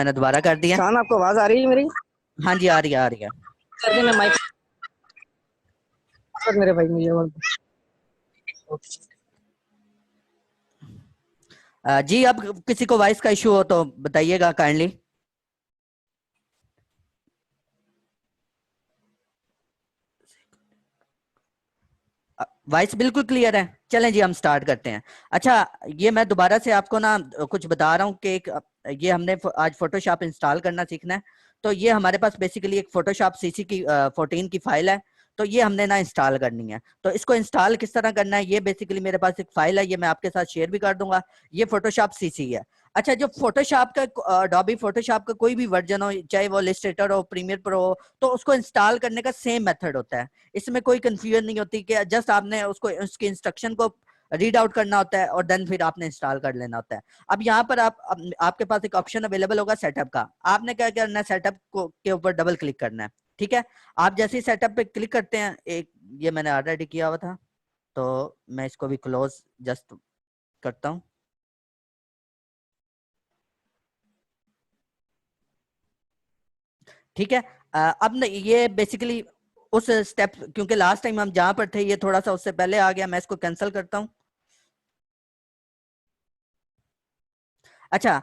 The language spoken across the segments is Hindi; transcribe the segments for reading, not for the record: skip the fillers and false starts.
मैंने दोबारा कर दिया। शान, आपको आवाज आ रही है मेरी? हाँ जी, आ रही है, आ रही है। कर मैं माइक पर मेरे भाई मुझे जी, अब किसी को वॉइस का इशू हो तो बताइएगा काइंडली। वॉइस बिल्कुल क्लियर है। चलें जी, हम स्टार्ट करते हैं। अच्छा, ये मैं दोबारा से आपको ना कुछ बता रहा हूँ कि ये हमने आज फोटोशॉप इंस्टॉल करना सीखना है। तो ये हमारे पास बेसिकली एक फोटोशॉप सीसी की 14 की फाइल है। तो ये हमने ना इंस्टॉल करनी है। तो इसको इंस्टॉल किस तरह करना है, ये बेसिकली मेरे पास एक फाइल है, ये मैं आपके साथ शेयर भी कर दूंगा। ये फोटोशॉप सीसी है। अच्छा, जो फोटोशॉप का अडोबी फोटोशॉप का कोई भी वर्जन हो, चाहे वो इलस्ट्रेटर हो, प्रीमियर प्रो हो, तो उसको इंस्टॉल करने का सेम मेथड होता है। इसमें कोई कंफ्यूजन नहीं होती कि जस्ट आपने उसको उसकी इंस्ट्रक्शन को रीड आउट करना होता है और देन फिर आपने इंस्टॉल कर लेना होता है। अब यहाँ पर आपके पास एक ऑप्शन अवेलेबल होगा सेटअप का। आपने क्या करना है, सेटअप को के ऊपर डबल क्लिक करना है। ठीक है, आप जैसे ही सेटअप पे क्लिक करते हैं, एक ये मैंने ऑलरेडी किया हुआ था, तो मैं इसको भी क्लोज जस्ट करता हूँ। ठीक है, अब न ये बेसिकली उस स्टेप, क्योंकि लास्ट टाइम हम जहां पर थे ये थोड़ा सा उससे पहले आ गया, मैं इसको कैंसिल करता हूं। अच्छा,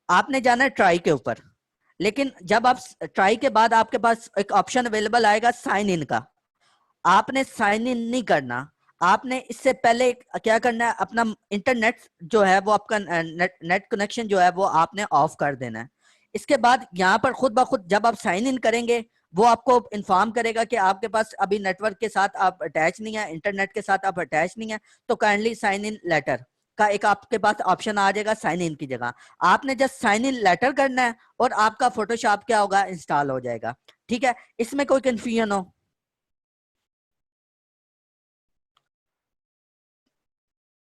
आपने जाना है ट्राई के ऊपर, लेकिन जब आप ट्राई के बाद आपके पास एक ऑप्शन अवेलेबल आएगा साइन इन का। आपने साइन इन नहीं करना। आपने इससे पहले क्या करना है, अपना इंटरनेट जो है वो आपका नेट कनेक्शन जो है वो आपने ऑफ कर देना है। इसके बाद यहाँ पर खुद ब खुद जब आप साइन इन करेंगे, वो आपको इन्फॉर्म करेगा कि आपके पास अभी नेटवर्क के साथ आप अटैच नहीं है, इंटरनेट के साथ आप अटैच नहीं है, तो काइंडली साइन इन लेटर का एक आपके पास ऑप्शन आ जाएगा साइन इन की जगह। आपने जस्ट साइन इन लेटर करना है और आपका फोटोशॉप क्या होगा, इंस्टॉल हो जाएगा। ठीक है, इसमें कोई कंफ्यूजन हो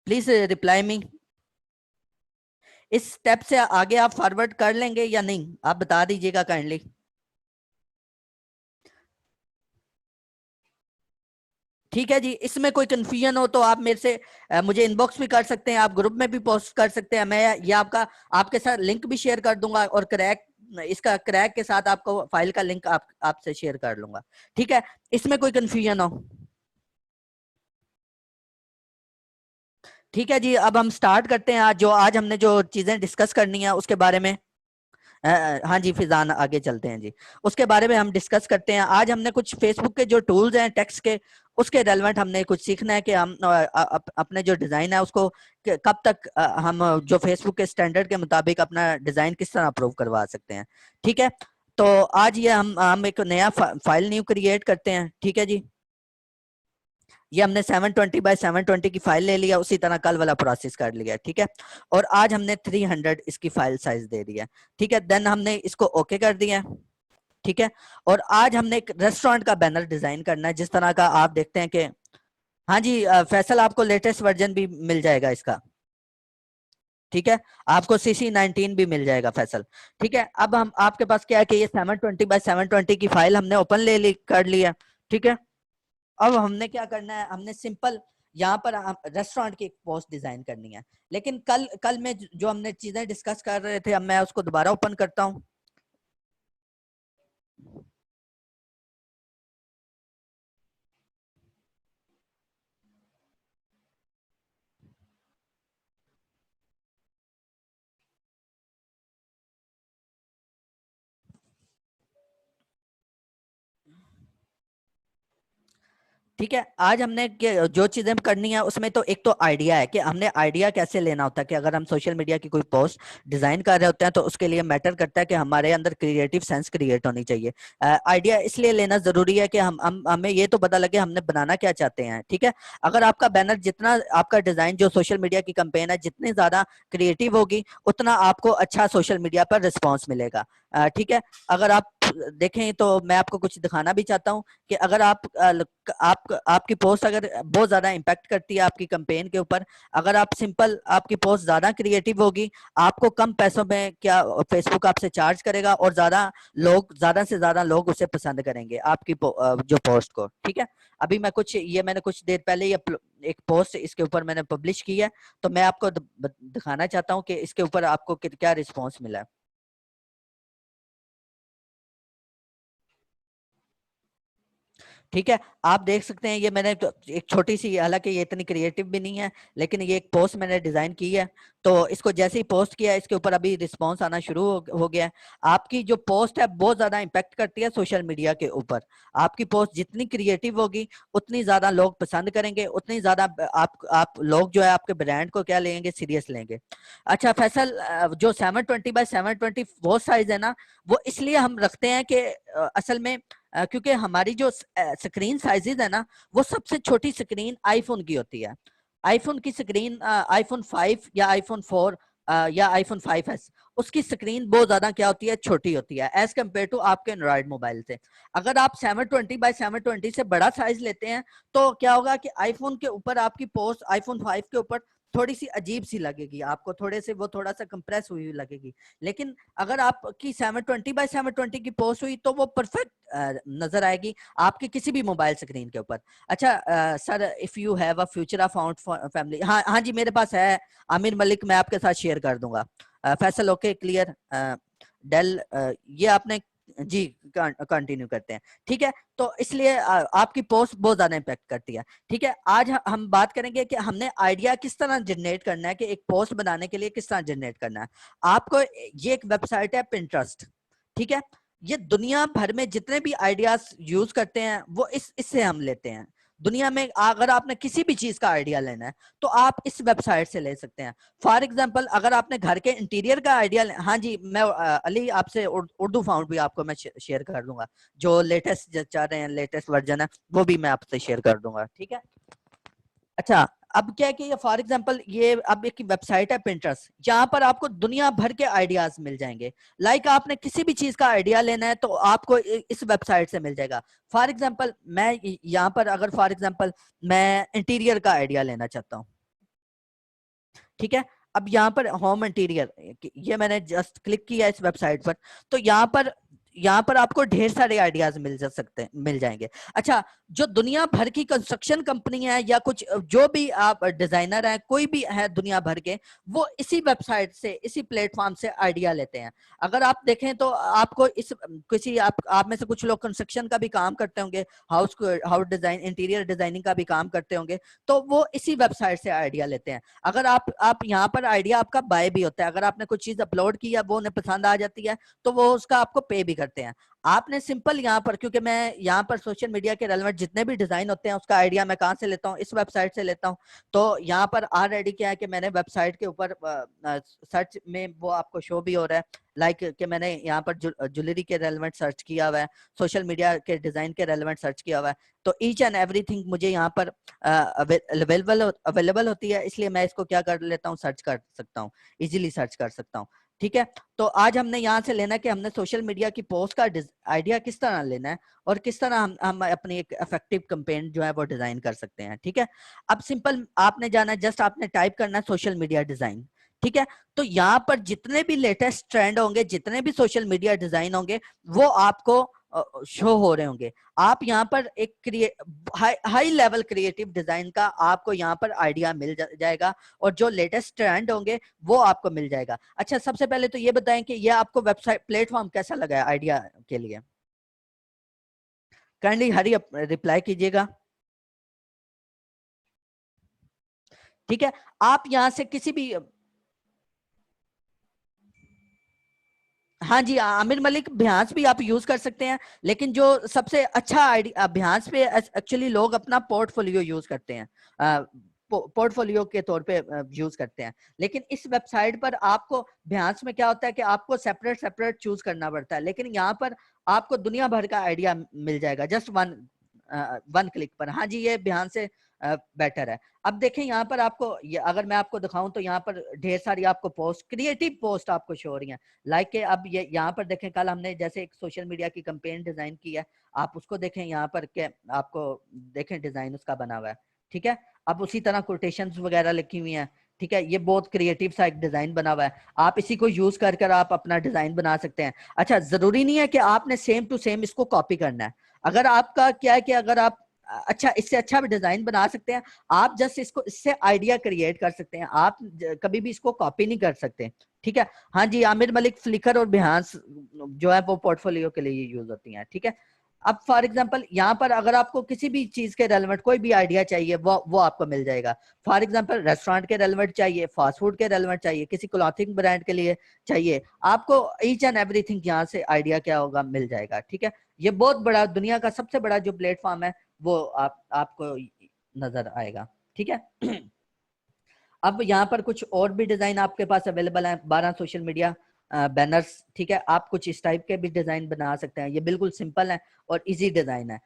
प्लीज रिप्लाई मी। इस स्टेप से आगे आप फॉरवर्ड कर लेंगे या नहीं, आप बता दीजिएगा काइंडली। ठीक है जी, इसमें कोई कंफ्यूजन हो तो आप मेरे से मुझे इनबॉक्स भी कर सकते हैं, आप ग्रुप में भी पोस्ट कर सकते हैं। मैं ये आपके साथ लिंक भी शेयर कर दूंगा और इसका क्रैक के साथ आपको फाइल का लिंक आपसे शेयर कर लूंगा। ठीक है, इसमें कोई कंफ्यूजन हो? ठीक है जी, अब हम स्टार्ट करते हैं। आज हमने जो चीजें डिस्कस करनी है उसके बारे में। हाँ जी फिजान, आगे चलते हैं जी, उसके बारे में हम डिस्कस करते हैं। आज हमने कुछ फेसबुक के जो टूल्स हैं टेक्स्ट के, उसके रेलेवेंट हमने कुछ सीखना है कि हम अपने जो डिजाइन है उसको कब तक हम जो फेसबुक के स्टैंडर्ड के मुताबिक अपना डिजाइन किस तरह अप्रूव करवा सकते हैं। ठीक है, तो आज ये हम एक नया फाइल न्यू क्रिएट करते हैं। ठीक है जी, ये हमने 720 बाय 720 की फाइल ले लिया, उसी तरह कल वाला प्रोसेस कर लिया। ठीक है, और आज हमने 300 इसकी फाइल साइज दे दिया। ठीक है, देन हमने इसको ओके कर दिया। ठीक है, और आज हमने एक रेस्टोरेंट का बैनर डिजाइन करना है, जिस तरह का आप देखते हैं कि हाँ जी फैसल, आपको लेटेस्ट वर्जन भी मिल जाएगा इसका। ठीक है, आपको CC19 भी मिल जाएगा फैसल। ठीक है, अब हम आपके पास क्या है कि ये 720 बाय 720 की फाइल हमने ओपन कर लिया। ठीक है, अब हमने क्या करना है, हमने सिंपल यहाँ पर रेस्टोरेंट की एक पोस्ट डिजाइन करनी है। लेकिन कल में जो हमने चीजें डिस्कस कर रहे थे, अब मैं उसको दोबारा ओपन करता हूँ। ठीक है, आज हमने जो चीजें करनी है उसमें तो एक तो आइडिया है कि हमने आइडिया कैसे लेना होता है कि अगर हम सोशल मीडिया की कोई पोस्ट डिजाइन कर रहे होते हैं तो उसके लिए मैटर करता है कि हमारे अंदर क्रिएटिव सेंस क्रिएट होनी चाहिए। आइडिया इसलिए लेना जरूरी है कि हमें ये तो पता लगे हमने बनाना क्या चाहते हैं। ठीक है, अगर आपका बैनर जितना, आपका डिजाइन जो सोशल मीडिया की कंपेन है जितनी ज्यादा क्रिएटिव होगी, उतना आपको अच्छा सोशल मीडिया पर रिस्पॉन्स मिलेगा। ठीक है। अगर आप देखें तो मैं आपको कुछ दिखाना भी चाहता हूं कि अगर आपकी पोस्ट अगर बहुत ज्यादा इम्पैक्ट करती है आपकी कैंपेन के ऊपर, अगर आप सिंपल आपकी पोस्ट ज्यादा क्रिएटिव होगी, आपको कम पैसों में क्या फेसबुक आपसे चार्ज करेगा और ज्यादा से ज्यादा लोग उसे पसंद करेंगे आपकी जो पोस्ट को। ठीक है। अभी मैंने कुछ देर पहले ये एक पोस्ट इसके ऊपर मैंने पब्लिश की है, तो मैं आपको दिखाना चाहता हूँ कि इसके ऊपर आपको क्या रिस्पॉन्स मिला है। ठीक है। आप देख सकते हैं ये मैंने तो एक छोटी सी, हालांकि ये इतनी क्रिएटिव भी नहीं है, लेकिन ये एक पोस्ट मैंने डिजाइन की है। तो इसको जैसे ही पोस्ट किया, इसके ऊपर अभी रिस्पांस आना शुरू हो गया है। आपकी जो पोस्ट है बहुत ज्यादा इम्पैक्ट करती है सोशल मीडिया के ऊपर। आपकी पोस्ट जितनी क्रिएटिव होगी उतनी ज्यादा लोग पसंद करेंगे, उतनी ज्यादा आप लोग जो है आपके ब्रांड को क्या लेंगे, सीरियस लेंगे। अच्छा फैसल, जो 720x720 वो साइज है ना, वो इसलिए हम रखते हैं कि असल में क्योंकि हमारी जो स्क्रीन साइजेज है ना, वो सबसे छोटी स्क्रीन आईफोन की होती है। आईफोन की स्क्रीन आईफोन 5 या आईफोन 4 या आईफोन 5s, उसकी स्क्रीन बहुत ज्यादा क्या होती है, छोटी होती है एज कम्पेयर टू आपके एंड्रॉइड मोबाइल से। अगर आप 720x720 से बड़ा साइज लेते हैं तो क्या होगा कि आईफोन के ऊपर आपकी पोस्ट आईफोन 5 के ऊपर थोड़ी सी अजीब सी लगेगी आपको, थोड़ा सा कंप्रेस हुई लगेगी। लेकिन अगर आपकी 720x720 की पोस्ट हुई तो वो परफेक्ट नजर आएगी आपके किसी भी मोबाइल स्क्रीन के ऊपर। अच्छा sir, if you have a future of family, हाँ हाँ जी मेरे पास है आमिर मलिक, मैं आपके साथ शेयर कर दूंगा। Faisal okay clear. डेल ये आपने जी कंटिन्यू करते हैं। ठीक है। तो इसलिए आपकी पोस्ट बहुत ज्यादा इम्पैक्ट करती है। ठीक है। आज हम बात करेंगे कि हमने आइडिया किस तरह जनरेट करना है, कि एक पोस्ट बनाने के लिए किस तरह जनरेट करना है। आपको ये एक वेबसाइट है पिंटरेस्ट। ठीक है। ये दुनिया भर में जितने भी आइडियाज यूज करते हैं वो इससे हम लेते हैं। दुनिया में अगर आपने किसी भी चीज का आइडिया लेना है तो आप इस वेबसाइट से ले सकते हैं। फॉर एग्जांपल अगर आपने घर के इंटीरियर का आइडिया, हाँ जी मैं अली आपसे उर्दू फाउंड भी आपको मैं शेयर कर दूंगा, जो लेटेस्ट चाह रहे हैं लेटेस्ट वर्जन है वो भी मैं आपसे शेयर कर दूंगा। ठीक है। अच्छा अब क्या है कि ये फॉर एग्जांपल ये अब एक वेबसाइट है पिंटरेस्ट, जहां पर आपको दुनिया भर के आइडियाज मिल जाएंगे। लाइक आपने किसी भी चीज का आइडिया लेना है तो आपको इस वेबसाइट से मिल जाएगा। फॉर एग्जांपल मैं यहाँ पर अगर फॉर एग्जांपल मैं इंटीरियर का आइडिया लेना चाहता हूँ। ठीक है। अब यहाँ पर होम इंटीरियर, ये मैंने जस्ट क्लिक किया इस वेबसाइट पर, तो यहाँ पर आपको ढेर सारे आइडियाज मिल जाएंगे। अच्छा, जो दुनिया भर की कंस्ट्रक्शन कंपनी है या कुछ जो भी आप डिजाइनर हैं कोई भी है दुनिया भर के, वो इसी वेबसाइट से इसी प्लेटफॉर्म से आइडिया लेते हैं। अगर आप देखें तो आपको आप में से कुछ लोग कंस्ट्रक्शन का भी काम करते होंगे, हाउस डिजाइन इंटीरियर डिजाइनिंग का भी काम करते होंगे, तो वो इसी वेबसाइट से आइडिया लेते हैं। अगर आप यहाँ पर आइडिया आपका बाय भी होता है, अगर आपने कुछ चीज अपलोड की है वो उन्हें पसंद आ जाती है तो वो उसका आपको पे भी करते हैं। आपने सिंपल यहाँ पर, क्योंकि मैं यहाँ पर सोशल मीडिया के रेलेवेंट जितने भी डिजाइन होते हैं उसका आइडिया मैं कहाँ से लेता हूँ, इस वेबसाइट से लेता हूँ। तो यहाँ पर ऑलरेडी क्या है कि मैंने वेबसाइट के ऊपर सर्च में वो आपको शो भी हो रहा है, लाइक कि मैंने यहाँ पर ज्वेलरी के रेलेवेंट सर्च किया हुआ है, सोशल मीडिया के डिजाइन के रेलेवेंट सर्च किया हुआ है। तो ईच एंड एवरीथिंग मुझे यहाँ पर अवेलेबल होती है, इसलिए मैं इसको क्या कर लेता हूँ, सर्च कर सकता हूँ, इजीली सर्च कर सकता हूँ। ठीक है। तो आज हमने यहाँ से लेना है कि हमने सोशल मीडिया की पोस्ट का आइडिया किस तरह लेना है और किस तरह हम अपनी एक इफेक्टिव कैंपेन जो है वो डिजाइन कर सकते हैं। ठीक है। अब सिंपल आपने जाना है, जस्ट आपने टाइप करना है सोशल मीडिया डिजाइन। ठीक है। तो यहाँ पर जितने भी लेटेस्ट ट्रेंड होंगे, जितने भी सोशल मीडिया डिजाइन होंगे, वो आपको शो हो रहे होंगे। आप यहाँ पर एक हाई लेवल क्रिएटिव डिजाइन का आपको यहाँ पर आइडिया मिल जाएगा और जो लेटेस्ट ट्रेंड होंगे वो आपको मिल जाएगा। अच्छा, सबसे पहले तो ये बताएं कि ये आपको वेबसाइट प्लेटफॉर्म कैसा लगा है आइडिया के लिए? काइंडली हरी रिप्लाई कीजिएगा। ठीक है। आप यहाँ से किसी भी, हाँ जी आमिर मलिक, भ्यांस भी आप यूज कर सकते हैं, लेकिन जो सबसे अच्छा आइडिया भ्यांस पे एक्चुअली लोग अपना पोर्टफोलियो यूज करते हैं, पोर्टफोलियो के तौर पे यूज करते हैं। लेकिन इस वेबसाइट पर आपको भ्यांस में क्या होता है कि आपको सेपरेट सेपरेट चूज करना पड़ता है, लेकिन यहाँ पर आपको दुनिया भर का आइडिया मिल जाएगा जस्ट वन क्लिक पर। हाँ जी, ये भ्यांस से बेटर है। अब देखें यहाँ पर आपको अगर मैं आपको दिखाऊं तो यहाँ पर ढेर सारी आपको पोस्ट, क्रिएटिव पोस्ट आपको शो हो रही हैं। लाइक के अब ये यहाँ पर देखें, कल हमने जैसे एक सोशल मीडिया की कैंपेन डिजाइन की है, आप उसको देखें यहाँ पर के आपको देखें डिजाइन उसका बना हुआ है, ठीक है। अब उसी तरह कोटेशंस वगैरह लिखी हुई हैं, ठीक है। ये बहुत क्रिएटिव सा एक डिजाइन बना हुआ है, आप इसी को यूज कर कर आप अपना डिजाइन बना सकते हैं। अच्छा, जरूरी नहीं है कि आपने सेम टू सेम इसको कॉपी करना है। अगर आपका क्या है कि अगर आप अच्छा इससे अच्छा भी डिजाइन बना सकते हैं, आप जस्ट इसको इससे आइडिया क्रिएट कर सकते हैं, आप कभी भी इसको कॉपी नहीं कर सकते, ठीक है। हाँ जी, आमिर मलिक, फ्लिकर और बिहांस जो है वो पोर्टफोलियो के लिए यूज होती हैं, ठीक है। अब फॉर एग्जांपल यहाँ पर अगर आपको किसी भी चीज के रेलेवेंट कोई भी आइडिया चाहिए वो आपको मिल जाएगा। फॉर एग्जांपल रेस्टोरेंट के रेलेवेंट चाहिए, फास्ट फूड के रेलेवेंट चाहिए, किसी क्लॉथिंग ब्रांड के लिए चाहिए, आपको ईच एंड एवरीथिंग यहाँ से आइडिया क्या होगा मिल जाएगा, ठीक है। ये बहुत बड़ा दुनिया का सबसे बड़ा जो प्लेटफॉर्म है वो आपको नजर आएगा, ठीक है। अब यहाँ पर कुछ और भी डिजाइन आपके पास अवेलेबल है, 12 सोशल मीडिया बैनर्स, ठीक है। आप कुछ इस टाइप के भी डिजाइन बना सकते हैं, ये बिल्कुल सिंपल है और इजी डिजाइन है।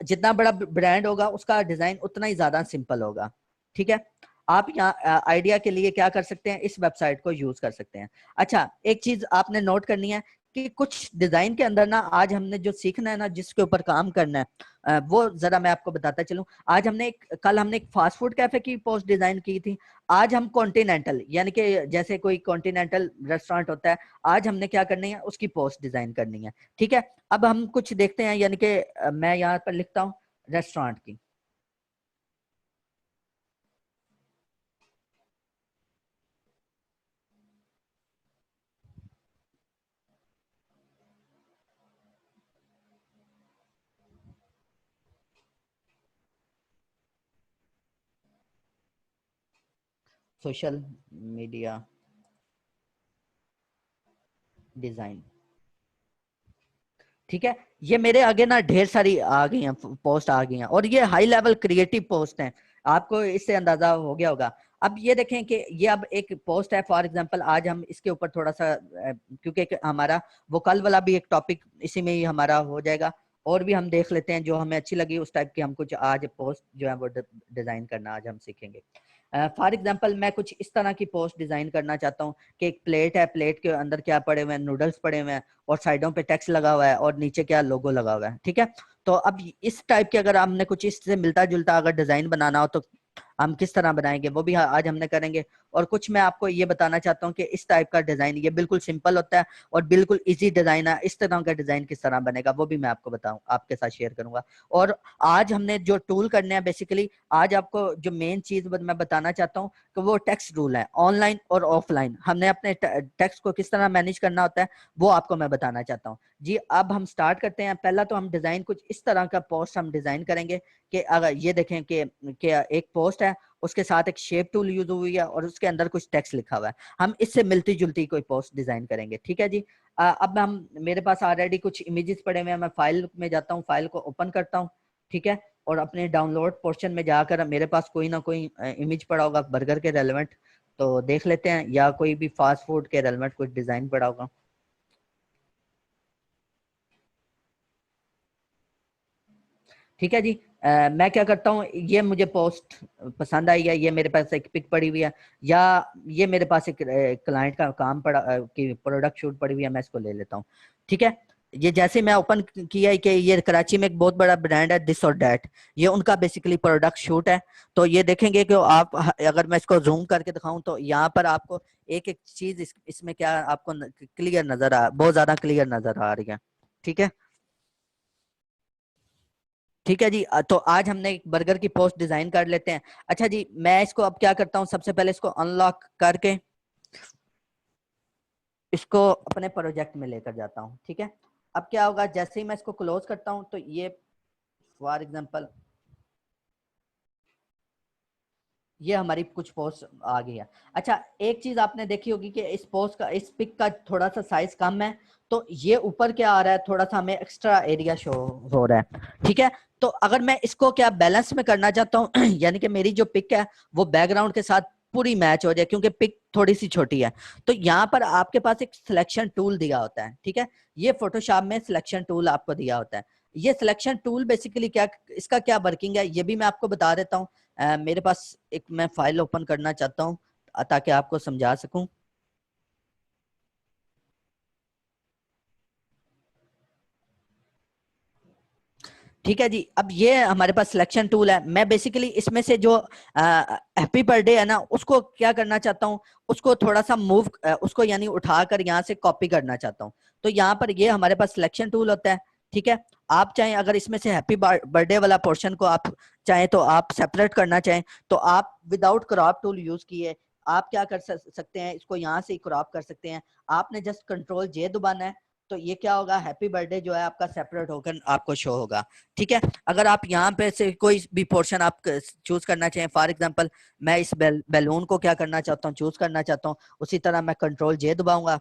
जितना बड़ा ब्रांड होगा उसका डिजाइन उतना ही ज्यादा सिंपल होगा, ठीक है। आप यहाँ आइडिया के लिए क्या कर सकते हैं, इस वेबसाइट को यूज कर सकते हैं। अच्छा, एक चीज आपने नोट करनी है कि कुछ डिजाइन के अंदर ना आज हमने जो सीखना है ना, जिसके ऊपर काम करना है, वो जरा मैं आपको बताता चलूं। आज कल हमने एक फास्ट फूड कैफे की पोस्ट डिजाइन की थी, आज हम कॉन्टिनेंटल यानी कि जैसे कोई कॉन्टिनेंटल रेस्टोरेंट होता है, आज हमने क्या करनी है, उसकी पोस्ट डिजाइन करनी है, ठीक है। अब हम कुछ देखते हैं, यानी कि मैं यहाँ पर लिखता हूँ रेस्टोरेंट की, सोशल मीडिया डिजाइन, ठीक है। ये मेरे आगे ना ढेर सारी आ गई हैं, पोस्ट आ गई हैं, और ये हाई लेवल क्रिएटिव पोस्ट हैं, आपको इससे अंदाजा हो गया होगा। अब ये देखें कि ये अब एक पोस्ट है, फॉर एग्जांपल आज हम इसके ऊपर थोड़ा सा क्योंकि हमारा वो कल वाला भी एक टॉपिक इसी में ही हमारा हो जाएगा, और भी हम देख लेते हैं जो हमें अच्छी लगी उस टाइप की हम कुछ आज पोस्ट जो है वो डिजाइन करना आज हम सीखेंगे। फॉर एग्जाम्पल मैं कुछ इस तरह की पोस्ट डिजाइन करना चाहता हूँ कि एक प्लेट है, प्लेट के अंदर क्या पड़े हुए हैं, नूडल्स पड़े हुए हैं, और साइडों पे टेक्स्ट लगा हुआ है और नीचे क्या लोगो लगा हुआ है, ठीक है। तो अब इस टाइप के अगर हमने कुछ इससे मिलता जुलता अगर डिजाइन बनाना हो तो हम किस तरह बनाएंगे वो भी आज हमने करेंगे। और कुछ मैं आपको ये बताना चाहता हूँ कि इस टाइप का डिजाइन ये बिल्कुल सिंपल होता है और बिल्कुल इजी डिजाइन है, इस तरह का डिजाइन किस तरह बनेगा वो भी मैं आपको बताऊं, आपके साथ शेयर करूंगा। और आज हमने जो टूल करने हैं, बेसिकली आज आपको जो मेन चीज मैं बताना चाहता हूँ कि वो टेक्स्ट रूल है, ऑनलाइन और ऑफलाइन हमने अपने टेक्स्ट को किस तरह मैनेज करना होता है वो आपको मैं बताना चाहता हूँ जी। अब हम स्टार्ट करते हैं। पहला तो हम डिजाइन कुछ इस तरह का पोस्ट हम डिजाइन करेंगे कि अगर ये देखें कि एक पोस्ट है, उसके साथ एक शेप टूल यूज हुई है और उसके अंदर कुछ टेक्स्ट लिखा हुआ है, हम इससे मिलती जुलती कोई पोस्ट डिजाइन करेंगे, ठीक है जी। अब हम मेरे पास ऑलरेडी कुछ इमेजेस पड़े हुए हैं, मैं फाइल में जाता हूँ, फाइल को ओपन करता हूँ, ठीक है। और अपने डाउनलोड पोर्शन में जाकर मेरे पास कोई ना कोई इमेज पड़ा होगा बर्गर के रेलेवेंट, तो देख लेते हैं, या कोई भी फास्ट फूड के रेलेवेंट कुछ डिजाइन पड़ा होगा, ठीक है जी। मैं क्या करता हूँ, ये मुझे पोस्ट पसंद आई है, ये मेरे पास एक पिक पड़ी हुई है, या ये मेरे पास एक क्लाइंट का काम पड़ा कि प्रोडक्ट शूट पड़ी हुई है, मैं इसको ले लेता हूँ, ठीक है। ये जैसे मैं ओपन किया है कि ये कराची में एक बहुत बड़ा ब्रांड है दिस और दैट, ये उनका बेसिकली प्रोडक्ट शूट है। तो ये देखेंगे कि आप अगर मैं इसको जूम करके दिखाऊं तो यहाँ पर आपको एक एक चीज इसमें क्या आपको क्लियर नजर बहुत ज्यादा क्लियर नजर आ रही है, ठीक है। ठीक है जी। तो आज हमने एक बर्गर की पोस्ट डिजाइन कर लेते हैं। अच्छा जी, मैं इसको अब क्या करता हूँ, सबसे पहले इसको अनलॉक करके इसको अपने प्रोजेक्ट में लेकर जाता हूँ, ठीक है। अब क्या होगा, जैसे ही मैं इसको क्लोज करता हूँ तो ये फॉर एग्जांपल ये हमारी कुछ पोस्ट आ गई है। अच्छा, एक चीज आपने देखी होगी कि इस पोस्ट का, इस पिक का थोड़ा सा साइज कम है, तो ये ऊपर क्या आ रहा है, थोड़ा सा हमें एक्स्ट्रा एरिया शो हो रहा है, ठीक है। तो अगर मैं इसको क्या बैलेंस में करना चाहता हूँ यानी कि मेरी जो पिक है वो बैकग्राउंड के साथ पूरी मैच हो जाए, क्योंकि पिक थोड़ी सी छोटी है, तो यहाँ पर आपके पास एक सिलेक्शन टूल दिया होता है, ठीक है। ये फोटोशॉप में सिलेक्शन टूल आपको दिया होता है। ये सिलेक्शन टूल बेसिकली क्या, इसका क्या वर्किंग है ये भी मैं आपको बता देता हूँ। मेरे पास एक मैं फाइल ओपन करना चाहता हूँ ताकि आपको समझा सकूं। ठीक है जी, अब ये हमारे पास सिलेक्शन टूल है। मैं बेसिकली इसमें से जो हैप्पी बर्थडे है ना, उसको क्या करना चाहता हूँ, उसको थोड़ा सा मूव, उसको यानी उठाकर यहाँ से कॉपी करना चाहता हूँ। तो यहाँ पर ये हमारे पास सिलेक्शन टूल होता है। ठीक है, आप चाहें अगर इसमें से हैप्पी बर्थडे वाला पोर्शन को आप चाहें तो आप सेपरेट करना चाहें, तो आप विदाउट क्रॉप टूल यूज किए आप क्या कर सकते हैं, इसको यहाँ से क्रॉप कर सकते हैं। आपने जस्ट कंट्रोल जे दबाना है, तो ये क्या होगा, हैप्पी बर्थडे जो है आपका सेपरेट होकर आपको शो होगा। ठीक है, अगर आप यहाँ पे से कोई भी पोर्शन आप चूज करना चाहें, फॉर एग्जांपल मैं इस बैलून को क्या करना चाहता हूँ, चूज करना चाहता हूँ, उसी तरह मैं कंट्रोल जे दबाऊंगा।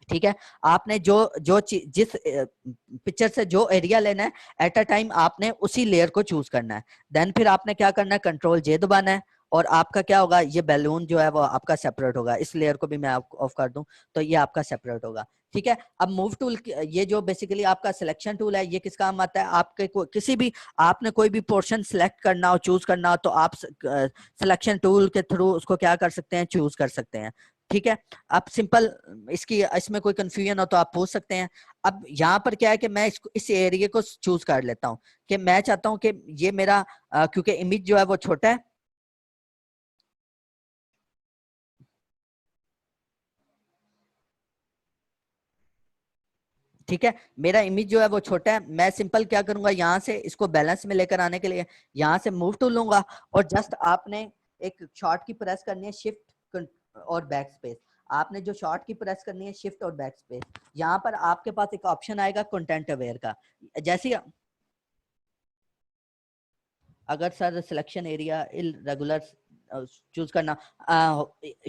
ठीक है, आपने जो जो जिस पिक्चर से जो एरिया लेना है एट अ टाइम आपने उसी लेयर को चूज करना है। देन फिर आपने क्या करना है, कंट्रोल जे दबाना है, और आपका क्या होगा, ये बैलून जो है वो आपका सेपरेट होगा। इस लेयर को भी मैं आपको ऑफ कर दूं तो ये आपका सेपरेट होगा। ठीक है, अब मूव टूल, ये जो बेसिकली आपका सिलेक्शन टूल है, ये किस काम आता है, आपके किसी भी आपने कोई भी पोर्शन सिलेक्ट करना हो, चूज करना हो, तो आप सिलेक्शन टूल के थ्रू उसको क्या कर सकते हैं, चूज कर सकते हैं। ठीक है, आप सिंपल इसकी इसमें कोई कंफ्यूजन हो तो आप पूछ सकते हैं। अब यहाँ पर क्या है कि मैं इसको इस एरिया को चूज कर लेता हूँ कि मैं चाहता हूँ कि ये मेरा क्योंकि इमेज जो है वो छोटा है। ठीक है, मेरा इमेज जो है वो छोटा है, मैं सिंपल क्या करूंगा, यहाँ से इसको बैलेंस में लेकर आने के लिए यहाँ से मूव टूल लूंगा, और जस्ट आपने एक शॉर्ट की प्रेस करनी है, शिफ्ट और बैक स्पेस। आपने जो शॉर्ट की प्रेस करनी है, शिफ्ट और बैक स्पेस, यहाँ पर आपके पास एक ऑप्शन आएगा कंटेंट अवेयर का। जैसे अगर sir selection area regular choose करना,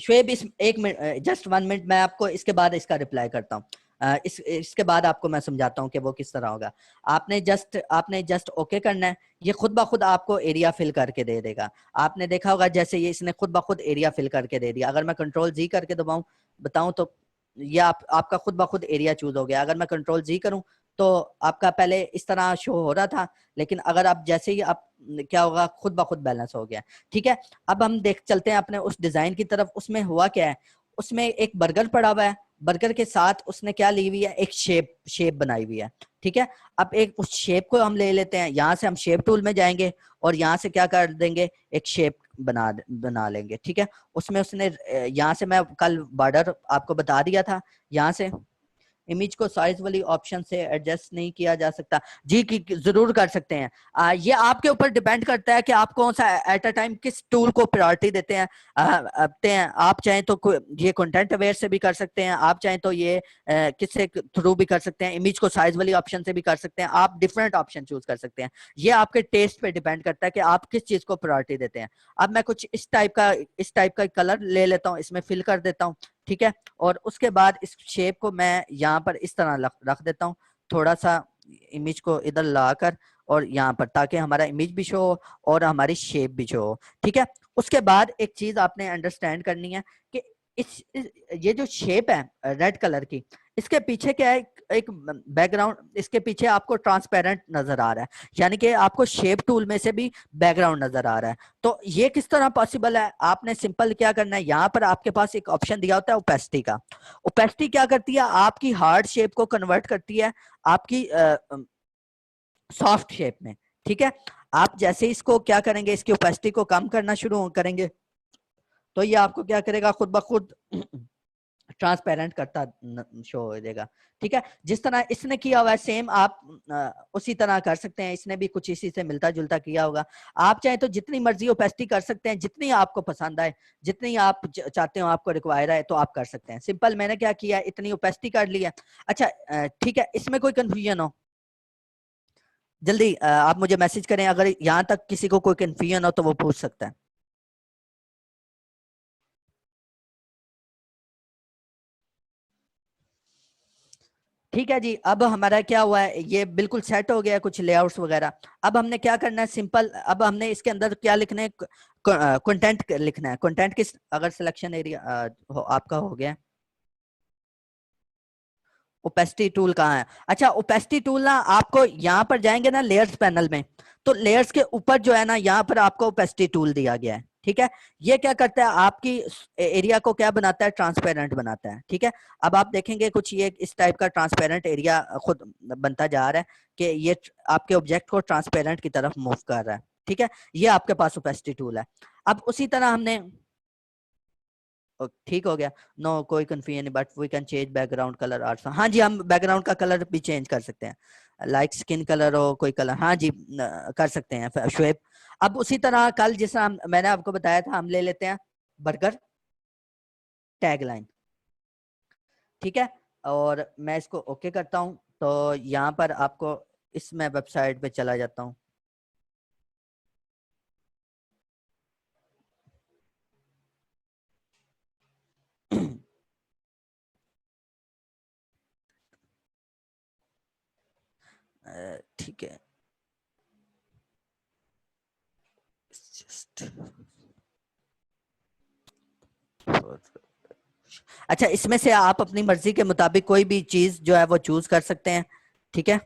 शुएब इस एक मिनट, जस्ट 1 मिनट, मैं आपको इसके बाद इसका रिप्लाई करता हूँ। इसके बाद आपको मैं समझाता हूँ कि वो किस तरह होगा। आपने जस्ट ओके करना है, ये खुद ब खुद आपको एरिया फिल करके दे देगा। आपने देखा होगा जैसे ये इसने खुद ब खुद एरिया फिल करके दे दिया। अगर मैं कंट्रोल जी करके दबाऊं बताऊं तो ये आपका खुद ब खुद एरिया चूज हो गया। अगर मैं कंट्रोल जी करूं तो आपका पहले इस तरह शो हो रहा था, लेकिन अगर आप जैसे ही आप क्या होगा, खुद ब खुद बैलेंस हो गया। ठीक है, अब हम देख चलते हैं अपने उस डिजाइन की तरफ। उसमें हुआ क्या है, उसमें एक बर्गर पड़ा हुआ है, बर्गर के साथ उसने क्या ली हुई है, एक शेप शेप बनाई हुई है। ठीक है, अब एक उस शेप को हम ले लेते हैं, यहाँ से हम शेप टूल में जाएंगे और यहाँ से क्या कर देंगे, एक शेप बना लेंगे। ठीक है, उसमें उसने यहाँ से मैं कल बॉर्डर आपको बता दिया था, यहाँ से इमेज को साइज वाली ऑप्शन से एडजस्ट नहीं किया जा सकता जी, जरूर कर सकते हैं। ये आपके ऊपर डिपेंड करता है कि आप कौन सा एट अ टाइम किस टूल को प्रायोरिटी देते हैं। आप चाहें तो ये कंटेंट अवेयर से भी कर सकते हैं, आप चाहें तो ये किससे थ्रू भी कर सकते हैं, इमेज को साइज वाली ऑप्शन से भी कर सकते हैं, आप डिफरेंट ऑप्शन चूज कर सकते हैं। ये आपके टेस्ट पे डिपेंड करता है कि आप किस चीज को प्रायोरिटी देते हैं। अब मैं कुछ इस टाइप का कलर ले लेता हूँ, इसमें फिल कर देता हूँ। ठीक है, और उसके बाद इस शेप को मैं यहाँ पर इस तरह रख देता हूँ, थोड़ा सा इमेज को इधर लाकर और यहाँ पर, ताकि हमारा इमेज भी शो हो और हमारी शेप भी शो हो। ठीक है, उसके बाद एक चीज आपने अंडरस्टैंड करनी है कि ये जो शेप है रेड कलर की, इसके पीछे क्या है, एक बैकग्राउंड, इसके पीछे आपको ट्रांसपेरेंट नजर आ रहा है, यानी कि आपको शेप टूल में से भी बैकग्राउंड नजर आ रहा है। तो ये किस तरह पॉसिबल है, आपने सिंपल क्या करना है, यहाँ पर आपके पास एक ऑप्शन दिया होता है ओपेसिटी का। ओपेसिटी क्या करती है, आपकी हार्ड शेप को कन्वर्ट करती है आपकी सॉफ्ट शेप में। ठीक है, आप जैसे इसको क्या करेंगे, इसकी ओपेसिटी को कम करना शुरू करेंगे, तो ये आपको क्या करेगा, खुद ब खुद ट्रांसपेरेंट करता शो हो जाएगा। ठीक है, जिस तरह इसने किया हुआ है सेम आप उसी तरह कर सकते हैं। इसने भी कुछ इसी से मिलता जुलता किया होगा। आप चाहे तो जितनी मर्जी ओपेसिटी कर सकते हैं, जितनी आपको पसंद आए, जितनी आप चाहते हो, आपको रिक्वायर है तो आप कर सकते हैं। सिंपल मैंने क्या किया, इतनी ओपेसिटी कर ली है। अच्छा ठीक है, इसमें कोई कंफ्यूजन हो जल्दी आप मुझे मैसेज करें, अगर यहाँ तक किसी को कोई कंफ्यूजन हो तो वो पूछ सकता है। ठीक है जी, अब हमारा क्या हुआ है, ये बिल्कुल सेट हो गया है, कुछ लेआउट्स वगैरह। अब हमने क्या करना है, सिंपल, अब हमने इसके अंदर क्या लिखना है, कंटेंट लिखना है। कंटेंट किस, अगर सिलेक्शन एरिया आपका हो गया, ओपेसिटी टूल कहाँ है, अच्छा ओपेसिटी टूल ना आपको यहाँ पर जाएंगे ना लेयर्स पैनल में, तो लेयर्स के ऊपर जो है ना, यहाँ पर आपको ओपेसिटी टूल दिया गया है, ठीक है। ये क्या करता है, आपकी एरिया को क्या बनाता है, ट्रांसपेरेंट बनाता है, ठीक है। अब आप देखेंगे कुछ ये इस टाइप का ट्रांसपेरेंट एरिया खुद बनता जा रहा है कि ये आपके ऑब्जेक्ट को ट्रांसपेरेंट की तरफ मूव कर रहा है, ठीक है। ये आपके पास ओपेसिटी टूल है। अब उसी तरह हमने ठीक हो गया, नो कोई कंफ्यूजन नहीं, but we can change background colour also. हाँ जी, हम बैकग्राउंड का कलर भी चेंज कर सकते हैं, लाइक स्किन कलर हो कोई कलर, हाँ जी कर सकते हैं शुएब। अब उसी तरह कल जिस मैंने आपको बताया था, हम ले लेते हैं बर्गर टैगलाइन, ठीक है। और मैं इसको ओके करता हूँ, तो यहाँ पर आपको इसमें वेबसाइट पे चला जाता हूँ। ठीक है, अच्छा, इसमें से आप अपनी मर्जी के मुताबिक कोई भी चीज जो है वो चूज कर सकते हैं, ठीक है।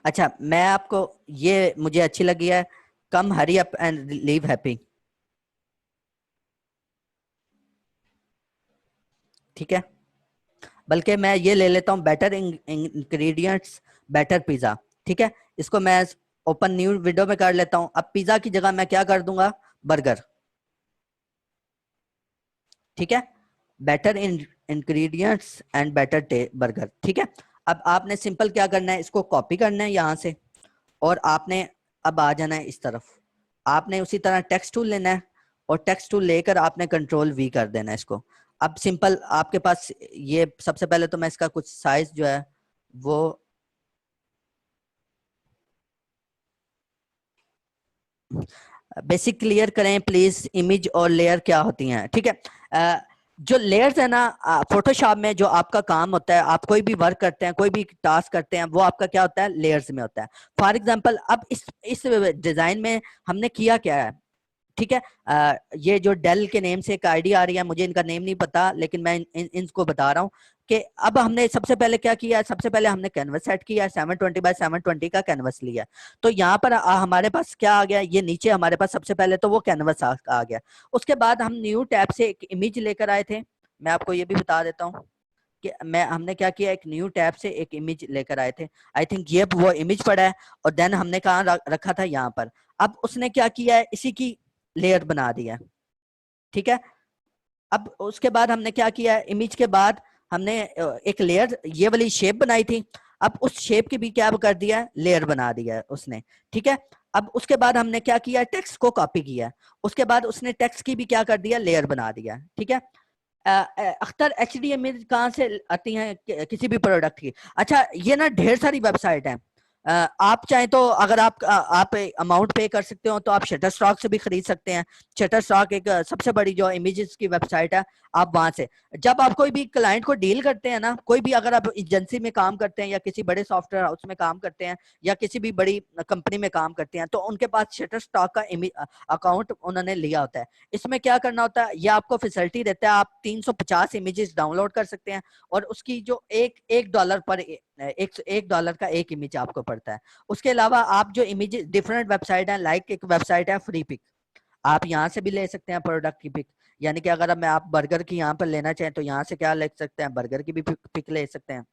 अच्छा, मैं आपको, ये मुझे अच्छी लगी है, come hurry up and leave happy, ठीक है। बल्कि मैं ये ले लेता हूँ, बेटर इंग्रेडिएंट्स बेटर पिज्जा, ठीक है। इसको मैं ओपन न्यू विंडो में कर लेता हूँ। अब पिज्जा की जगह मैं क्या कर दूंगा, बर्गर, ठीक है। Better ingredients and better burger, ठीक है। अब आपने सिंपल क्या करना है, इसको कॉपी करना है यहाँ से, और आपने अब आ जाना है इस तरफ। आपने उसी तरह टेक्स्ट टूल लेना है, और टेक्स्ट टूल लेकर आपने कंट्रोल वी कर देना है इसको। अब सिंपल आपके पास ये, सबसे पहले तो मैं इसका कुछ साइज जो है वो बेसिक क्लियर करें प्लीज, इमेज और लेयर क्या होती हैं, ठीक है। जो लेयर्स है ना, फोटोशॉप में जो आपका काम होता है, आप कोई भी वर्क करते हैं, कोई भी टास्क करते हैं, वो आपका क्या होता है, लेयर्स में होता है। फॉर एग्जांपल अब इस डिजाइन में हमने किया क्या है, ठीक है। ये जो डेल के नेम से एक आईडी आ रही है, मुझे इनका नेम नहीं पता, लेकिन मैं इनको बता रहा हूँ कि अब हमने सबसे पहले क्या किया है, सबसे पहले हमने कैनवस सेट किया है, 720 बाय 720 का कैनवस लिया। तो यहाँ पर हमारे पास क्या आ गया, ये नीचे हमारे पास सबसे पहले तो वो कैनवस आ गया। उसके बाद हम न्यू टैब से एक इमेज लेकर आए थे, मैं आपको ये भी बता देता हूँ कि हमने क्या किया, एक न्यू टैब से एक इमेज लेकर आए थे। आई थिंक ये वो इमेज पड़ा है, और देन हमने कहाँ रखा था, यहाँ पर। अब उसने क्या किया है, इसी की लेयर बना दिया, ठीक है। अब उसके बाद हमने क्या किया, इमेज के बाद हमने एक लेयर, ये वाली शेप बनाई थी, अब उस शेप की भी क्या कर दिया, लेयर बना दिया है उसने, ठीक है। अब उसके बाद हमने क्या किया, टेक्स्ट को कॉपी किया, उसके बाद उसने टेक्स्ट की भी क्या कर दिया, लेयर बना दिया, ठीक है। अख्तर HTML कहाँ से आती हैं किसी भी प्रोडक्ट की। अच्छा, ये ना ढेर सारी वेबसाइट है, आप चाहें तो, अगर आप अमाउंट पे कर सकते हो तो आप शटर स्टॉक से भी खरीद सकते हैं। शटर स्टॉक एक सबसे बड़ी जो इमेजेस की वेबसाइट है, आप वहां से, जब आप कोई भी क्लाइंट को डील करते हैं ना, कोई भी, अगर आप एजेंसी में काम करते हैं या किसी बड़े सॉफ्टवेयर हाउस में काम करते हैं या किसी भी बड़ी कंपनी में काम करते हैं, तो उनके पास शटर स्टॉक का अकाउंट उन्होंने लिया होता है। इसमें क्या करना होता है, ये आपको फैसिलिटी देता है, आप 350 इमेजेस डाउनलोड कर सकते हैं, और उसकी जो एक डॉलर पर एक डॉलर का एक इमेज आपको पड़ता है। उसके अलावा आप जो इमेज, डिफरेंट वेबसाइट है, लाइक एक वेबसाइट है फ्री पिक, आप यहाँ से भी ले सकते हैं प्रोडक्ट की पिक। यानी कि अगर मैं आप बर्गर की यहाँ पर लेना चाहें तो यहाँ से क्या ले सकते हैं, बर्गर की भी पिक ले सकते हैं,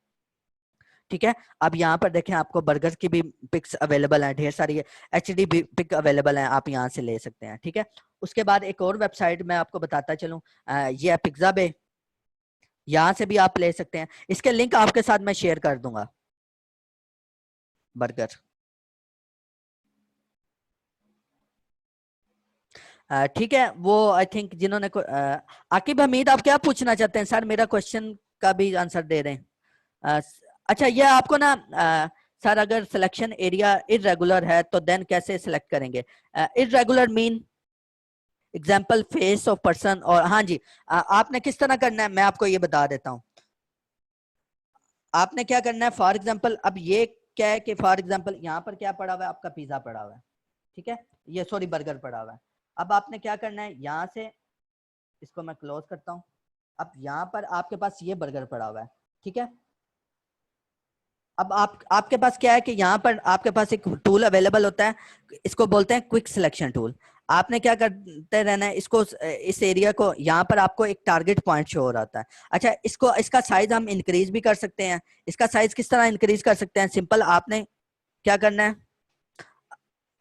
ठीक है। अब यहाँ पर देखें, आपको बर्गर की भी पिक्स अवेलेबल हैं, ढेर सारी HD पिक अवेलेबल हैं, आप यहाँ से ले सकते हैं, ठीक है। उसके बाद एक और वेबसाइट मैं आपको बताता चलूँ, ये है पिज्जाबे, यहाँ से भी आप ले सकते हैं। इसके लिंक आपके साथ मैं शेयर कर दूंगा। बर्गर, ठीक है, वो आई थिंक जिन्होंने आकिब हमीद, आप क्या पूछना चाहते हैं सर, मेरा क्वेश्चन का भी आंसर दे रहे हैं। अच्छा, ये आपको ना सर, अगर सिलेक्शन एरिया इरेगुलर है तो देन कैसे सिलेक्ट करेंगे, irregular mean example face of person, और हाँ जी, आपने किस तरह करना है मैं आपको ये बता देता हूँ। आपने क्या करना है, फॉर एग्जाम्पल अब ये क्या है कि फॉर एग्जांपल यहाँ पर क्या पड़ा हुआ है, आपका पिज्जा पड़ा हुआ है, ठीक है, ये सॉरी बर्गर पड़ा हुआ है। अब आपने क्या करना है, यहाँ से इसको मैं क्लोज करता हूँ। अब यहाँ पर आपके पास ये बर्गर पड़ा हुआ है, ठीक है। अब आपके पास क्या है कि यहाँ पर आपके पास एक टूल अवेलेबल होता है, इसको बोलते हैं क्विक सिलेक्शन टूल। आपने क्या करते रहना है, इसको इस एरिया को, यहाँ पर आपको एक टारगेट पॉइंट शो हो रहा होता है। अच्छा, इसको इसका साइज हम इंक्रीज भी कर सकते हैं। इसका साइज किस तरह इंक्रीज कर सकते हैं, सिंपल आपने क्या करना है,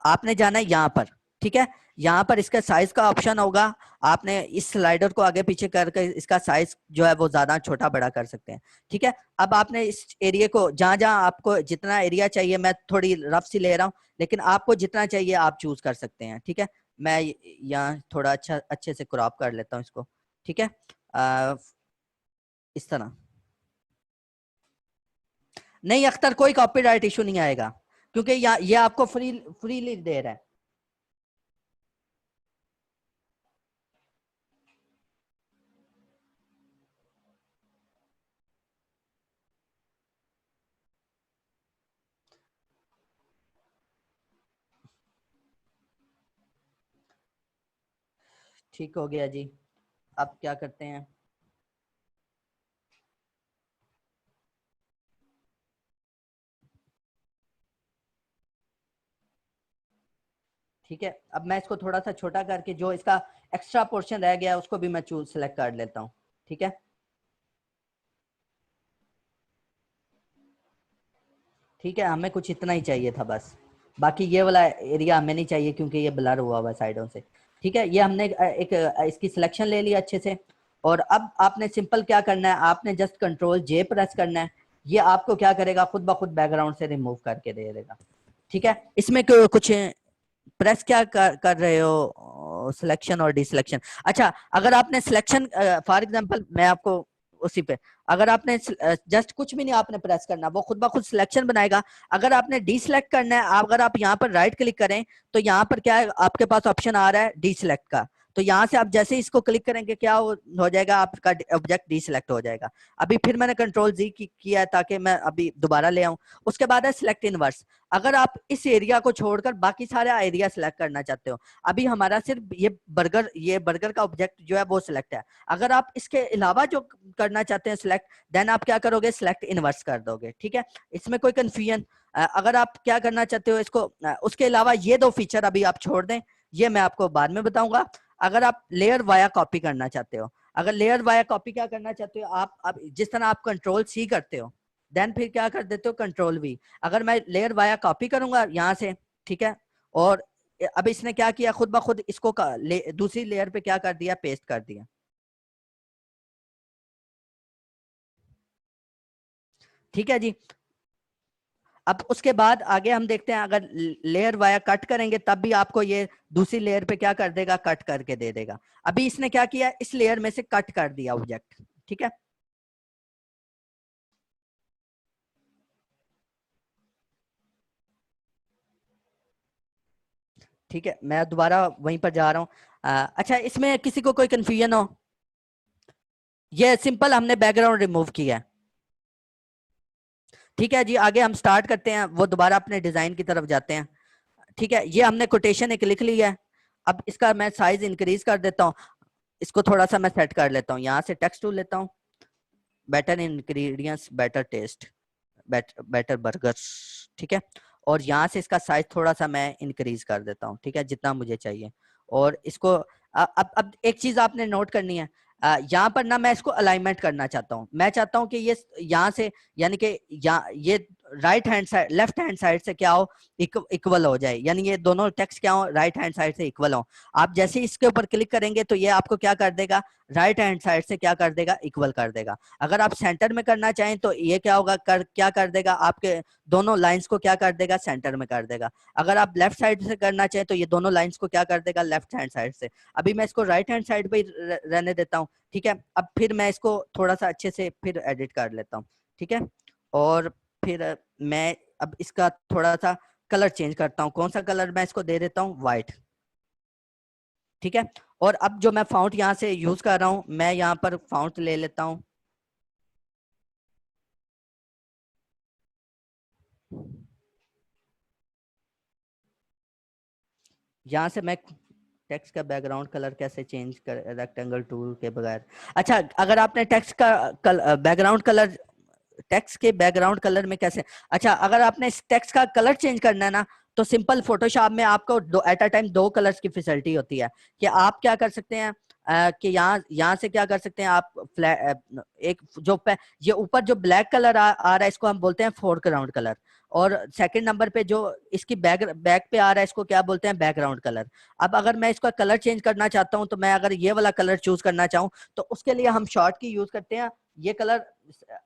आपने जाना है यहाँ पर, ठीक है, यहाँ पर इसका साइज का ऑप्शन होगा। आपने इस स्लाइडर को आगे पीछे करके इसका साइज जो है वो ज्यादा छोटा बड़ा कर सकते हैं, ठीक है। अब आपने इस एरिया को जहां जहां आपको जितना एरिया चाहिए, मैं थोड़ी रफ सी ले रहा हूँ, लेकिन आपको जितना चाहिए आप चूज कर सकते हैं, ठीक है। मैं यहाँ थोड़ा अच्छे से क्रॉप कर लेता हूँ इसको, ठीक है, इस तरह। नहीं अख्तर, कोई कॉपीराइट इशू नहीं आएगा, क्योंकि ये आपको फ्रीली दे रहा है। ठीक हो गया जी। अब क्या करते हैं, ठीक है, अब मैं इसको थोड़ा सा छोटा करके जो इसका एक्स्ट्रा पोर्शन रह गया उसको भी मैं चूज सेलेक्ट कर लेता हूँ, ठीक है। ठीक है, हमें कुछ इतना ही चाहिए था बस, बाकी ये वाला एरिया हमें नहीं चाहिए क्योंकि ये ब्लर हुआ हुआ है साइडों से, ठीक है। ये हमने एक इसकी सिलेक्शन ले ली अच्छे से। और अब आपने सिंपल क्या करना है, आपने जस्ट कंट्रोल जे प्रेस करना है। ये आपको क्या करेगा, खुद ब खुद बैकग्राउंड से रिमूव करके दे देगा, ठीक है। इसमें कुछ प्रेस क्या कर रहे हो, सिलेक्शन और डिसलेक्शन। अच्छा, अगर आपने सिलेक्शन फॉर एग्जांपल मैं आपको उसी पे, अगर आपने जस्ट कुछ भी नहीं आपने प्रेस करना, वो खुद ब खुद सिलेक्शन बनाएगा। अगर आपने डीसिलेक्ट करना है, अगर आप यहाँ पर राइट क्लिक करें तो यहाँ पर क्या है, आपके पास ऑप्शन आ रहा है डीसिलेक्ट का। तो यहाँ से आप जैसे ही इसको क्लिक करेंगे क्या हो जाएगा, आपका ऑब्जेक्ट डीसिलेक्ट हो जाएगा। अभी फिर मैंने कंट्रोल जी किया है ताकि मैं अभी दोबारा ले आऊं। उसके बाद है सिलेक्ट इनवर्स। अगर आप इस एरिया को छोड़कर बाकी सारे एरिया सिलेक्ट करना चाहते हो, अभी हमारा सिर्फ ये बर्गर का ऑब्जेक्ट जो है वो सिलेक्ट है। अगर आप इसके अलावा जो करना चाहते हैं सिलेक्ट, देन आप क्या करोगे, सिलेक्ट इनवर्स कर दोगे, ठीक है। इसमें कोई कंफ्यूजन, अगर आप क्या करना चाहते हो इसको, उसके अलावा ये दो फीचर अभी आप छोड़ दें, ये मैं आपको बाद में बताऊंगा। अगर आप लेयर वाया कॉपी करना चाहते हो, अगर लेयर वाया कॉपी क्या करना चाहते हो आप जिस तरह आप कंट्रोल सी करते हो, देन फिर क्या कर देते हो कंट्रोल वी। अगर मैं लेयर वाया कॉपी करूंगा यहाँ से, ठीक है, और अब इसने क्या किया, खुद ब खुद इसको दूसरी लेयर पे क्या कर दिया, पेस्ट कर दिया, ठीक है जी। अब उसके बाद आगे हम देखते हैं, अगर लेयर वाया कट करेंगे तब भी आपको ये दूसरी लेयर पे क्या कर देगा, कट करके दे देगा। अभी इसने क्या किया, इस लेयर में से कट कर दिया ऑब्जेक्ट, ठीक है। ठीक है, मैं दोबारा वहीं पर जा रहा हूँ। अच्छा, इसमें किसी को कोई कंफ्यूजन हो, ये सिंपल हमने बैकग्राउंड रिमूव किया है, ठीक है जी। आगे हम स्टार्ट करते हैं, वो दोबारा अपने डिजाइन की तरफ जाते हैं, ठीक है। ये हमने कोटेशन एक लिख ली है। अब इसका मैं साइज इंक्रीज कर देता हूँ, इसको थोड़ा सा मैं सेट कर लेता हूँ, यहाँ से टेक्स्ट टूल लेता हूँ, better ingredients better taste, better burgers, ठीक है। और यहाँ से इसका साइज थोड़ा सा मैं इंक्रीज कर देता हूँ, ठीक है, जितना मुझे चाहिए। और इसको अब एक चीज आपने नोट करनी है, यहाँ पर ना मैं इसको अलाइनमेंट करना चाहता हूँ। मैं चाहता हूँ कि ये यहाँ से, यानी कि यहाँ ये right hand side left hand side से क्या हो, इक्वल हो जाए, यानी ये दोनों टेक्स्ट क्या हो, राइट हैंड साइड से इक्वल हो। आप जैसे इसके ऊपर क्लिक करेंगे तो ये आपको क्या कर देगा, राइट हैंड साइड से क्या कर देगा, इक्वल कर देगा। अगर आप सेंटर में करना चाहें तो ये क्या होगा, क्या कर देगा, आपके दोनों लाइंस को क्या कर देगा, सेंटर में कर देगा। अगर आप लेफ्ट साइड से करना चाहें तो ये दोनों लाइंस को क्या कर देगा, लेफ्ट हैंड साइड से। अभी मैं इसको राइट हैंड साइड पे रहने देता हूँ, ठीक है। अब फिर मैं इसको थोड़ा सा अच्छे से फिर एडिट कर लेता हूँ, ठीक है। और फिर मैं अब इसका थोड़ा सा कलर चेंज करता हूँ। कौन सा कलर, मैं इसको दे देता हूँ व्हाइट, ठीक है। और अब जो मैं फाउंट यहाँ से यूज कर रहा हूँ, मैं यहाँ पर फाउंट ले लेता हूँ, यहाँ से मैं टेक्स्ट का बैकग्राउंड कलर कैसे चेंज कर रेक्टेंगल टूल के बगैर। अच्छा, अगर आपने टेक्स्ट का बैकग्राउंड कलर, टेक्स्ट के बैकग्राउंड कलर में कैसे, अच्छा अगर आपने इस टेक्स्ट का कलर चेंज करना है ना, तो सिंपल फोटोशॉप में आपको एट अ टाइम दो कलर्स की फैसिलिटी होती है कि आप क्या कर सकते हैं कि यहाँ यहाँ से क्या कर सकते हैं आप एक जो ये ऊपर जो ब्लैक कलर आ रहा है इसको हम बोलते हैं फोरग्राउंड कलर, और सेकंड नंबर पे जो इसकी बैक पे आ रहा है इसको क्या बोलते हैं बैकग्राउंड कलर। अब अगर मैं इसका कलर चेंज करना चाहता हूँ तो मैं अगर ये वाला कलर चूज करना चाहूँ तो उसके लिए हम शॉर्ट की यूज करते हैं, ये कलर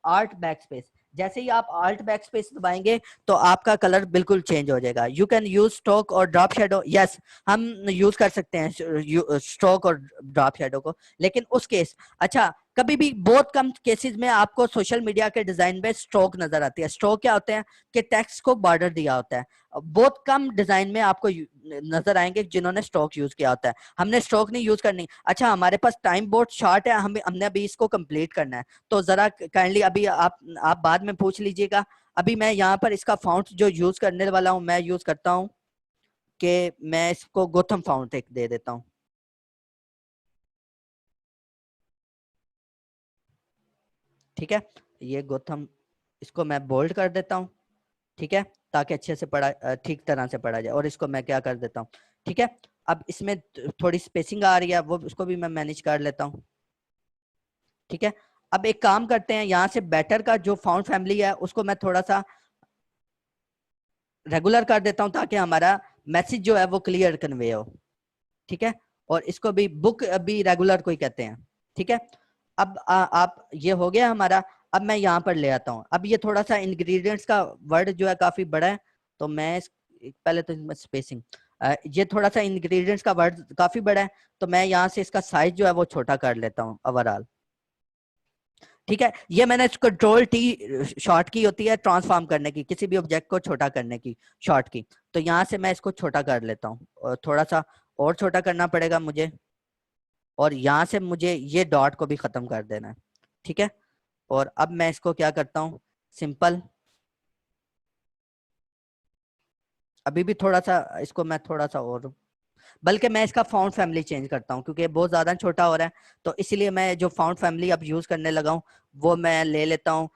आर्ट बैक स्पेस। जैसे ही आप आल्ट बैक स्पेस दबाएंगे तो आपका कलर बिल्कुल चेंज हो जाएगा। यू कैन यूज स्ट्रोक और ड्रॉप शेडो, यस हम यूज कर सकते हैं स्ट्रोक और ड्रॉप शेडो को, लेकिन उस केस, अच्छा कभी भी बहुत कम केसेस में आपको सोशल मीडिया के डिजाइन में स्ट्रोक नजर आती है। स्ट्रोक क्या होते हैं कि टेक्स्ट को बॉर्डर दिया होता है, बहुत कम डिजाइन में आपको नजर आएंगे जिन्होंने स्ट्रोक यूज किया होता है। हमने स्ट्रोक नहीं यूज करनी। अच्छा हमारे पास टाइम बहुत शॉर्ट है, हमने अभी इसको कंप्लीट करना है, तो जरा काइंडली अभी आप बाद में पूछ लीजिएगा। अभी मैं यहाँ पर इसका फाउंट जो यूज करने वाला हूँ मैं यूज करता हूँ कि मैं इसको गोथम फाउंट एक दे देता हूँ। ठीक है, ये गोथम, इसको मैं बोल्ड कर देता हूँ, ठीक है, ताकि अच्छे से पढ़ा ठीक तरह से पढ़ा जाए। और इसको मैं क्या कर देता हूँ, ठीक है, अब इसमें थोड़ी स्पेसिंग आ रही है वो उसको भी मैं मैनेज कर लेता हूँ। ठीक है, अब एक काम करते हैं, यहाँ से बेटर का जो फाउंट फैमिली है उसको मैं थोड़ा सा रेगुलर कर देता हूँ ताकि हमारा मैसेज जो है वो क्लियर कन्वे हो। ठीक है, और इसको भी बुक अभी रेगुलर कोई कहते हैं। ठीक है, अब आप ये हो गया हमारा। अब मैं यहाँ पर ले आता हूँ, अब ये थोड़ा सा इंग्रेडिएंट्स का वर्ड जो है काफी बड़ा है, तो मैं पहले तो स्पेसिंग, ये थोड़ा सा इंग्रेडिएंट्स का वर्ड काफी बड़ा है, तो मैं यहाँ से इसका साइज जो है वो छोटा कर लेता हूँ ओवरऑल। ठीक है, ये मैंने कंट्रोल टी शॉर्ट की होती है ट्रांसफॉर्म करने की, किसी भी ऑब्जेक्ट को छोटा करने की शॉर्ट की, तो यहाँ से मैं इसको छोटा कर लेता हूँ, और थोड़ा सा और छोटा करना पड़ेगा मुझे, और यहाँ से मुझे ये डॉट को भी खत्म कर देना है। ठीक है, और अब मैं इसको क्या करता हूँ, सिंपल अभी भी थोड़ा सा इसको मैं थोड़ा सा और, बल्कि मैं इसका फाउंट फैमिली चेंज करता हूँ क्योंकि बहुत ज्यादा छोटा हो रहा है, तो इसलिए मैं जो फाउंट फैमिली अब यूज करने लगा हूँ वो मैं ले लेता हूँ।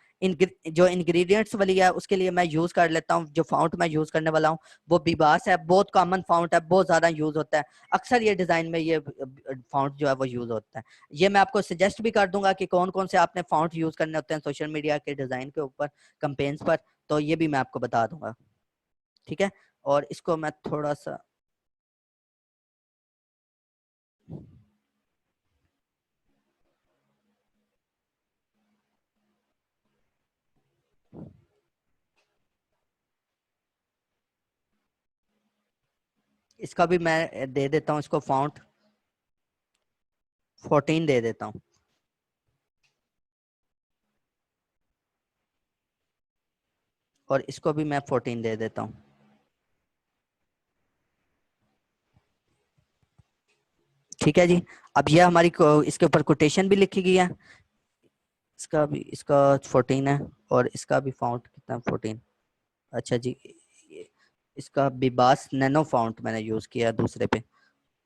जो इंग्रेडिएंट्स वाली है उसके लिए मैं यूज कर लेता हूँ, जो फाउंट मैं यूज करने वाला हूँ वो बिबास है, बहुत कॉमन फाउंट है, बहुत ज्यादा यूज होता है, अक्सर ये डिजाइन में ये फाउंट जो है वो यूज होता है। ये मैं आपको सजेस्ट भी कर दूंगा कि कौन कौन से आपने फाउंट यूज करने होते हैं सोशल मीडिया के डिजाइन के ऊपर, कंपेन्स पर, तो ये भी मैं आपको बता दूंगा। ठीक है, और इसको मैं थोड़ा सा, इसका भी मैं दे देता हूँ, इसको फाउंट 14 दे देता हूँ। और इसको भी मैं 14 दे देता हूँ। ठीक है जी, अब ये हमारी इसके ऊपर कोटेशन भी लिखी गई है, इसका भी, इसका 14 है, और इसका भी फाउंट कितना 14। अच्छा जी, इसका बिबास नैनो फाउंट मैंने यूज किया है दूसरे पे।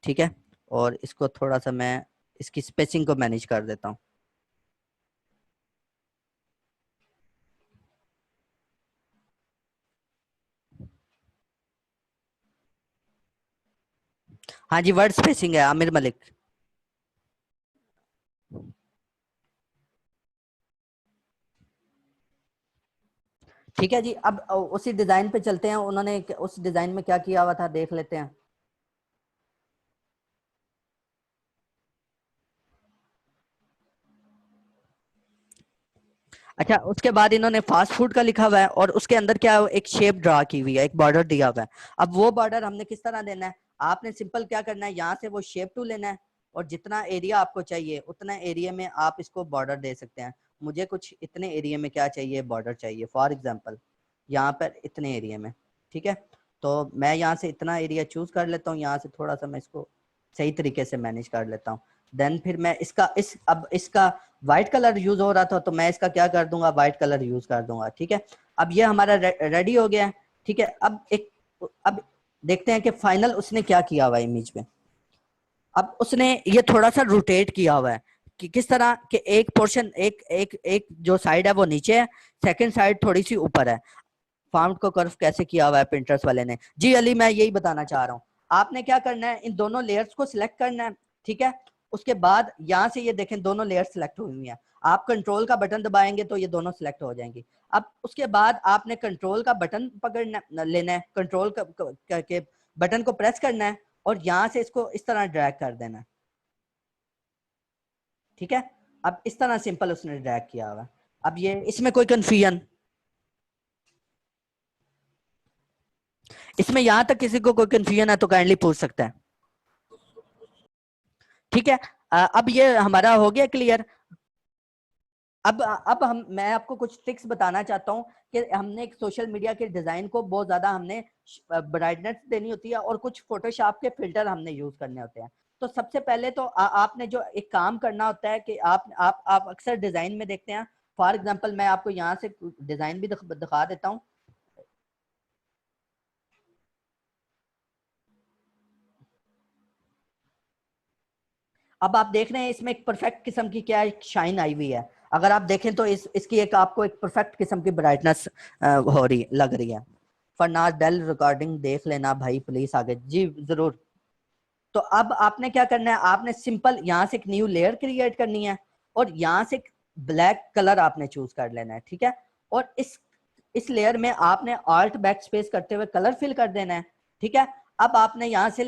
ठीक है, और इसको थोड़ा सा मैं इसकी स्पेसिंग को मैनेज कर देता हूँ। हाँ जी, वर्ड स्पेसिंग है आमिर मलिक। ठीक है जी, अब उसी डिजाइन पे चलते हैं, उन्होंने उस डिजाइन में क्या किया हुआ था देख लेते हैं। अच्छा, उसके बाद इन्होंने फास्ट फूड का लिखा हुआ है, और उसके अंदर क्या एक शेप ड्रा की हुई है, एक बॉर्डर दिया हुआ है। अब वो बॉर्डर हमने किस तरह देना है, आपने सिंपल क्या करना है, यहाँ से वो शेप टू लेना है, और जितना एरिया आपको चाहिए उतना एरिया में आप इसको बॉर्डर दे सकते हैं। मुझे कुछ इतने एरिया में क्या चाहिए, बॉर्डर चाहिए, फॉर एग्जाम्पल यहाँ पर इतने एरिया में। ठीक है, तो मैं यहाँ से इतना एरिया चूज कर लेता हूँ, यहाँ से थोड़ा सा मैं इसको सही तरीके से मैनेज कर लेता हूँ। देन फिर मैं इसका अब इसका व्हाइट कलर यूज हो रहा था, तो मैं इसका क्या कर दूंगा, व्हाइट कलर यूज कर दूंगा। ठीक है, अब ये हमारा रेडी हो गया है। ठीक है, अब देखते हैं कि फाइनल उसने क्या किया हुआ है इमेज में। अब उसने ये थोड़ा सा रोटेट किया हुआ है कि किस तरह कि एक पोर्शन एक एक एक जो साइड है वो नीचे है, सेकंड साइड थोड़ी सी ऊपर है। फाउंड को कर्व कैसे किया हुआ है पिंटरेस्ट वाले ने? जी अली, मैं यही बताना चाह रहा हूँ। आपने क्या करना है, इन दोनों लेयर्स को सिलेक्ट करना है, ठीक है। उसके बाद यहाँ से ये देखें दोनों लेयर्स सिलेक्ट हुई हुई हैं। आप कंट्रोल का बटन दबाएंगे तो ये दोनों सिलेक्ट हो जाएंगी। अब उसके बाद आपने कंट्रोल का बटन पकड़ना लेना है, कंट्रोल के बटन को प्रेस करना है और यहाँ से इसको इस तरह ड्रैग कर देना है, ठीक है। अब इस तरह सिंपल उसने ड्रैग किया हुआ है। अब ये इसमें कोई कंफ्यूजन, इसमें यहां तक किसी को कोई कंफ्यूजन है तो काइंडली पूछ सकता है, ठीक है। अब ये हमारा हो गया क्लियर। अब हम मैं आपको कुछ ट्रिक्स बताना चाहता हूँ कि हमने एक सोशल मीडिया के डिजाइन को बहुत ज्यादा हमने ब्राइटनेस देनी होती है और कुछ फोटोशॉप के फिल्टर हमने यूज करने होते हैं। तो सबसे पहले तो आपने जो एक काम करना होता है कि आप अक्सर डिजाइन में देखते हैं। फॉर एग्जांपल मैं आपको यहाँ से डिजाइन भी दिखा देता हूँ। अब आप देख रहे हैं इसमें एक परफेक्ट किस्म की क्या शाइन आई हुई है। अगर आप देखें तो इसकी एक आपको एक परफेक्ट किस्म की ब्राइटनेस हो रही लग रही है। फरनाज डेल रिकॉर्डिंग देख लेना भाई प्लीज आगे। जी जरूर। तो अब आपने क्या करना है, आपने सिंपल यहाँ से एक न्यू लेयर क्रिएट करनी है और यहाँ से ब्लैक कलर आपने चूज कर लेना है, ठीक है। और इस लेयर में आपने आल्ट बैक स्पेस करते हुए कलर फिल कर देना है, ठीक है। अब आपने यहाँ से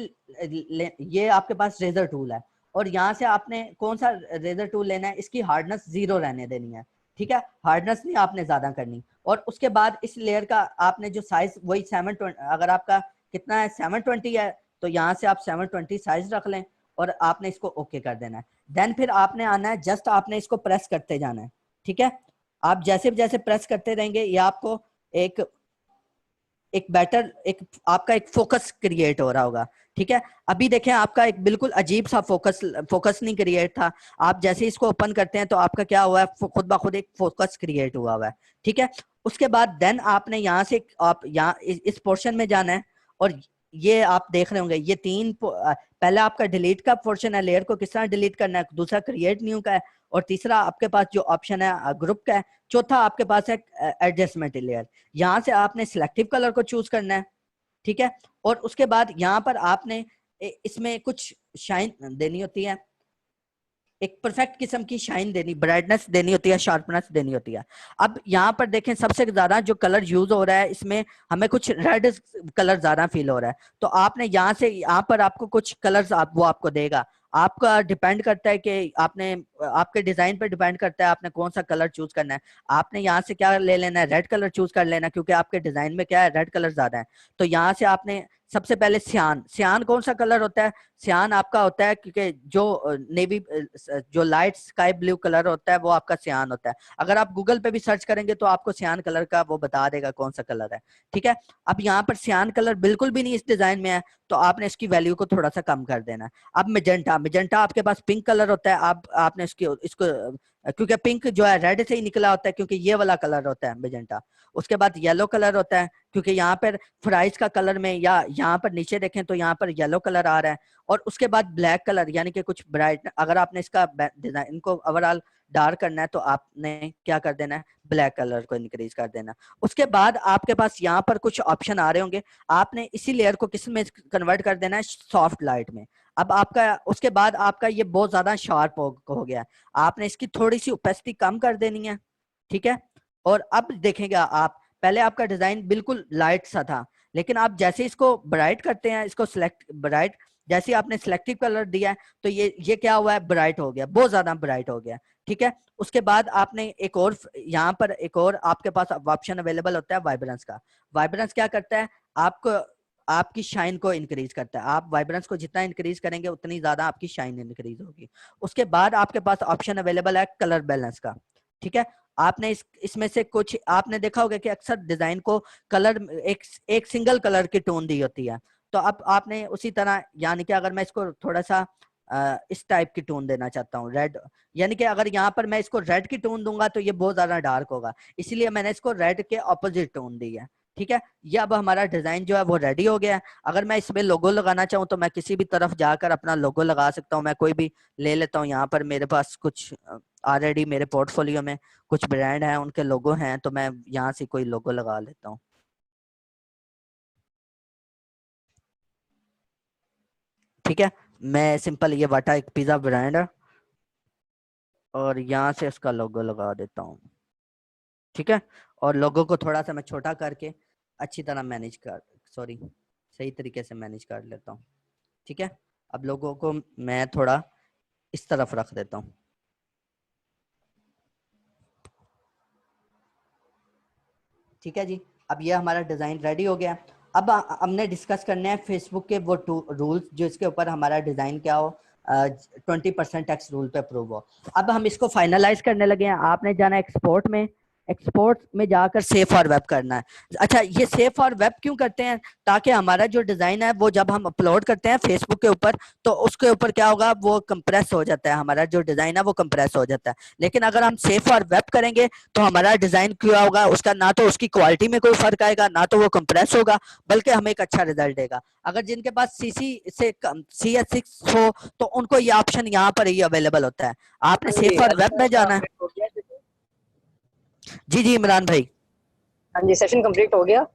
ये आपके पास रेजर टूल है और यहाँ से आपने कौन सा रेजर टूल लेना है, इसकी हार्डनेस 0 रहने देनी है, ठीक है। हार्डनेस नहीं आपने ज्यादा करनी। और उसके बाद इस लेयर का आपने जो साइज वही 720, अगर आपका कितना है 720 है तो यहाँ से आप 720 साइज रख लें और आपने इसको ओके कर देना है। देन फिर आपने आना है, जस्ट आपने इसको प्रेस करते जाना है, ठीक है। आप जैसे जैसे प्रेस करते रहेंगे ये आपको एक एक बेटर एक आपका एक फोकस क्रिएट हो रहा होगा, ठीक है। अभी देखें आपका एक बिल्कुल अजीब सा फोकस नहीं क्रिएट था। आप जैसे इसको ओपन करते हैं तो आपका क्या हुआ है, खुद ब खुद एक फोकस क्रिएट हुआ हुआ है, ठीक है। उसके बाद देन आपने यहाँ से आप यहाँ इस पोर्शन में जाना है और ये आप देख रहे होंगे ये पहले आपका डिलीट का पोर्शन है, लेयर को किस तरह डिलीट करना है, दूसरा क्रिएट न्यू का है और तीसरा आपके पास जो ऑप्शन है ग्रुप का है, चौथा आपके पास है एडजस्टमेंट लेयर। यहाँ से आपने सिलेक्टिव कलर को चूज करना है, ठीक है। और उसके बाद यहाँ पर आपने इसमें कुछ शाइन देनी होती है, एक परफेक्ट किस्म की शाइन देनी, ब्राइटनेस देनी होती है, शार्पनेस देनी होती है। अब यहाँ पर देखें सबसे ज्यादा जो कलर यूज हो रहा है इसमें हमें कुछ रेड कलर ज्यादा फील हो रहा है। तो आपने यहाँ से यहाँ पर आपको कुछ कलर्स वो आपको देगा। आपका डिपेंड करता है कि आपने आपके डिजाइन पर डिपेंड करता है आपने कौन सा कलर चूज करना है। आपने यहाँ से क्या ले लेना है, रेड कलर चूज कर लेना, क्योंकि आपके डिजाइन में क्या है रेड कलर ज्यादा है। तो यहाँ से आपने सबसे पहले सियान, सियान कौन सा कलर होता है, सियान आपका होता है क्योंकि जो नेवी जो लाइट स्काई ब्लू कलर होता है वो आपका सियान होता है। अगर आप गूगल पे भी सर्च करेंगे तो आपको सियान कलर का वो बता देगा कौन सा कलर है, ठीक है। अब यहाँ पर सियान कलर बिल्कुल भी नहीं इस डिजाइन में है तो आपने इसकी वैल्यू को थोड़ा सा कम कर देना है। अब मेजेंटा, मेजेंटा आपके पास पिंक कलर होता है, आपने इसको क्योंकि पिंक जो है रेड से ही निकला होता है क्योंकि ये वाला कलर होता है मेजेंटा। उसके बाद येलो कलर होता है क्योंकि यहाँ पर फ्राइज का कलर में या यहाँ पर नीचे देखें तो यहाँ पर येलो कलर आ रहा है। और उसके बाद ब्लैक कलर यानी कि कुछ ब्राइट, अगर आपने इसका डिजाइन को ओवरऑल डार्क करना है तो आपने क्या कर देना है, ब्लैक कलर को इंक्रीज कर देना। उसके बाद आपके पास यहाँ पर कुछ ऑप्शन आ रहे होंगे, आपने इसी लेयर को किस में कन्वर्ट कर देना है, सॉफ्ट लाइट में। अब आपका उसके बाद आपका ये बहुत ज्यादा शार्प हो गया, आपने इसकी थोड़ी सी ओपेसिटी कम कर देनी है, ठीक है। और अब देखेंगे आप, पहले आपका डिजाइन बिल्कुल लाइट सा था लेकिन आप जैसे इसको ब्राइट करते हैं, इसको सिलेक्ट ब्राइट, जैसे आपने सिलेक्टिव कलर दिया है तो ये क्या हुआ है, ब्राइट हो गया, बहुत ज्यादा ब्राइट हो गया, ठीक है। उसके बाद आपने एक और यहाँ पर एक और आपके पास ऑप्शन अवेलेबल होता है वाइब्रेंस का। वाइब्रेंस क्या करता है, आपको आपकी शाइन को इंक्रीज करता है। आप वाइब्रेंस को जितना इंक्रीज करेंगे उतनी ज्यादा आपकी शाइन इंक्रीज होगी। उसके बाद आपके पास ऑप्शन अवेलेबल है कलर बैलेंस का, ठीक है। आपने इसमें से कुछ आपने देखा होगा कि अक्सर डिजाइन को कलर एक सिंगल कलर की टोन दी होती है। तो अब आपने उसी तरह यानी कि अगर मैं इसको थोड़ा सा इस टाइप की टोन देना चाहता हूँ रेड, यानी कि अगर यहाँ पर मैं इसको रेड की टोन दूंगा तो ये बहुत ज्यादा डार्क होगा, इसीलिए मैंने इसको रेड के ऑपोजिट टोन दी है, ठीक है, ये अब हमारा डिजाइन जो है वो रेडी हो गया है। अगर मैं इसमें लोगो लगाना चाहूँ तो मैं किसी भी तरफ जाकर अपना लोगो लगा सकता हूँ। मैं कोई भी ले लेता हूँ, यहाँ पर मेरे पास कुछ ऑलरेडी मेरे पोर्टफोलियो में कुछ ब्रांड हैं, उनके लोगो हैं, तो मैं यहाँ से कोई लोगो लगा लेता हूँ। ठीक है, मैं सिंपल ये वाटा एक पिज्जा ब्रांड है और यहाँ से इसका लोगो लगा देता हूँ। ठीक है, और लोगो को थोड़ा सा मैं छोटा करके अच्छी तरह मैनेज कर सॉरी सही तरीके से मैनेज कर लेता हूँ। ठीक है, अब लोगों को मैं थोड़ा इस तरफ रख देता हूँ। ठीक है जी, अब ये हमारा डिजाइन रेडी हो गया। अब हमने डिस्कस करने हैं फेसबुक के वो रूल्स जो इसके ऊपर हमारा डिजाइन क्या हो, 20% टैक्स रूल पे अप्रूव हो। अब हम इसको फाइनलाइज करने लगे हैं। आपने जाना एक्सपोर्ट में जाकर सेव फॉर वेब करना है। अच्छा, ये सेव फॉर वेब क्यों करते हैं? ताकि हमारा जो डिजाइन है वो जब हम अपलोड करते हैं फेसबुक के ऊपर तो उसके ऊपर क्या होगा, वो कंप्रेस हो जाता है, हमारा जो डिजाइन है वो कंप्रेस हो जाता है। लेकिन अगर हम सेव फॉर वेब करेंगे तो हमारा डिजाइन क्या होगा, उसका ना तो उसकी क्वालिटी में कोई फर्क आएगा, ना तो वो कंप्रेस होगा, बल्कि हमें एक अच्छा रिजल्ट देगा। अगर जिनके पास CS6 हो तो उनको ये ऑप्शन यहाँ पर ही अवेलेबल होता है। आपने सेव फॉर वेब में जाना है। जी जी इमरान भाई। हाँ जी, सेशन कंप्लीट हो गया।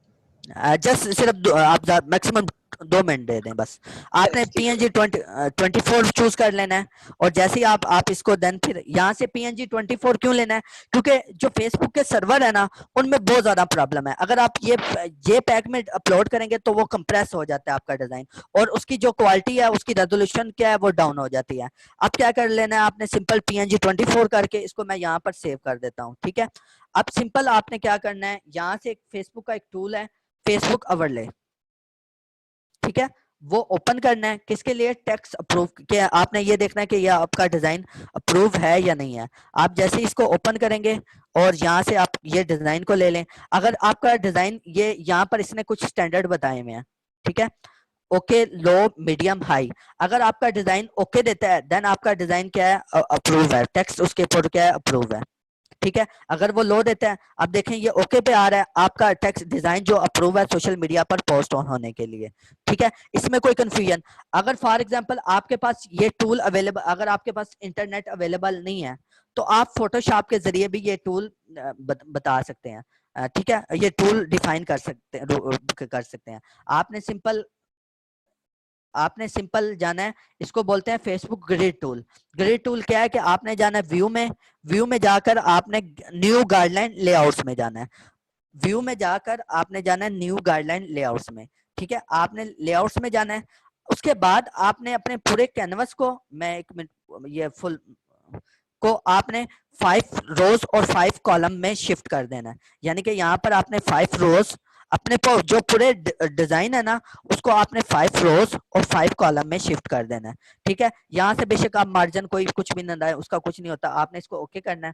जस्ट सिर्फ आप मैक्सिमम 2 मिनट दे दें बस। आपने PNG 24 चूज कर लेना है और जैसे ही आप इसको देन फिर यहाँ से PNG 24 क्यों लेना है, क्योंकि जो फेसबुक के सर्वर है ना उनमें बहुत ज्यादा प्रॉब्लम है। अगर आप ये पैक में अपलोड करेंगे तो वो कंप्रेस हो जाता है आपका डिजाइन और उसकी जो क्वालिटी है उसकी रेजोल्यूशन क्या है वो डाउन हो जाती है। अब क्या कर लेना है आपने, सिंपल PNG 24 करके इसको मैं यहाँ पर सेव कर देता हूँ। ठीक है, अब सिंपल आपने क्या करना है, यहाँ से फेसबुक का एक टूल है फेसबुक ओवरले। ठीक है, वो ओपन करना है किसके लिए, टैक्स अप्रूव के। आपने ये देखना है कि ये आपका डिजाइन अप्रूव है या नहीं है। आप जैसे इसको ओपन करेंगे और यहाँ से आप ये डिजाइन को ले लें। अगर आपका डिजाइन ये यहाँ पर इसने कुछ स्टैंडर्ड बताए हुए हैं, ठीक है, ओके, लो, मीडियम, हाई। अगर आपका डिजाइन ओके देता है देन आपका डिजाइन क्या है, अप्रूव है, टेक्स्ट उसके ऊपर क्या है, अप्रूव है। ठीक है, अगर वो लो देता है, अब देखें ये ओके पे आ रहा है, आपका टेक्स्ट डिजाइन जो अप्रूव है सोशल मीडिया पर पोस्ट ऑन होने के लिए। ठीक है, इसमें कोई कंफ्यूजन, अगर फॉर एग्जांपल आपके पास ये टूल अवेलेबल, अगर आपके पास इंटरनेट अवेलेबल नहीं है तो आप फोटोशॉप के जरिए भी ये टूल बता सकते हैं। ठीक है, ये टूल डिफाइन कर सकते हैं। आपने सिंपल जाना है, इसको बोलते हैं Facebook grid tool. Grid tool क्या है कि आपने जाना है व्यू में जाकर आपने न्यू गाइडलाइन लेआउट्स में जाना है। व्यू में जाकर आपने जाना है न्यू गाइडलाइन लेआउट्स में। ठीक है, आपने लेआउट्स में जाना है। उसके बाद आपने अपने पूरे कैनवस को, मैं एक मिनट, ये फुल को आपने 5 रोज और 5 कॉलम में शिफ्ट कर देना है। यानी कि यहाँ पर आपने 5 रोज अपने जो पूरे डिजाइन है ना उसको आपने 5 रोज और 5 कॉलम में शिफ्ट कर देना है। ठीक है, यहाँ से बेशक आप मार्जिन कोई कुछ भी ना, उसका कुछ नहीं होता, आपने इसको ओके करना है।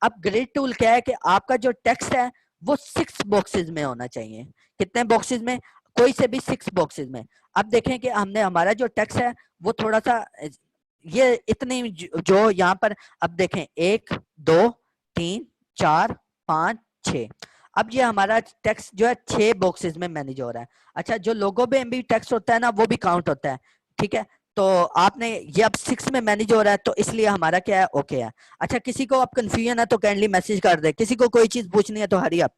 अब ग्रिड टूल क्या है कि आपका जो टेक्स्ट है वो 6 बॉक्सेस में होना चाहिए। कितने बॉक्सेस में, कोई से भी 6 बॉक्सेस में। अब देखें कि हमने हमारा जो टेक्स्ट है वो थोड़ा सा ये इतनी जो यहाँ पर, अब देखें 1 2 3 4 5 6, अब ये हमारा टेक्स्ट जो है 6 बॉक्सेस में मैनेज हो रहा है। अच्छा, जो लोगो में भी टेक्स्ट होता है ना वो भी काउंट होता है। ठीक है, तो आपने ये अब 6 में मैनेज हो रहा है तो इसलिए हमारा क्या है, ओके है। अच्छा, किसी को अब कंफ्यूजन है तो काइंडली मैसेज कर दे, किसी को कोई चीज पूछनी है तो हरी अप।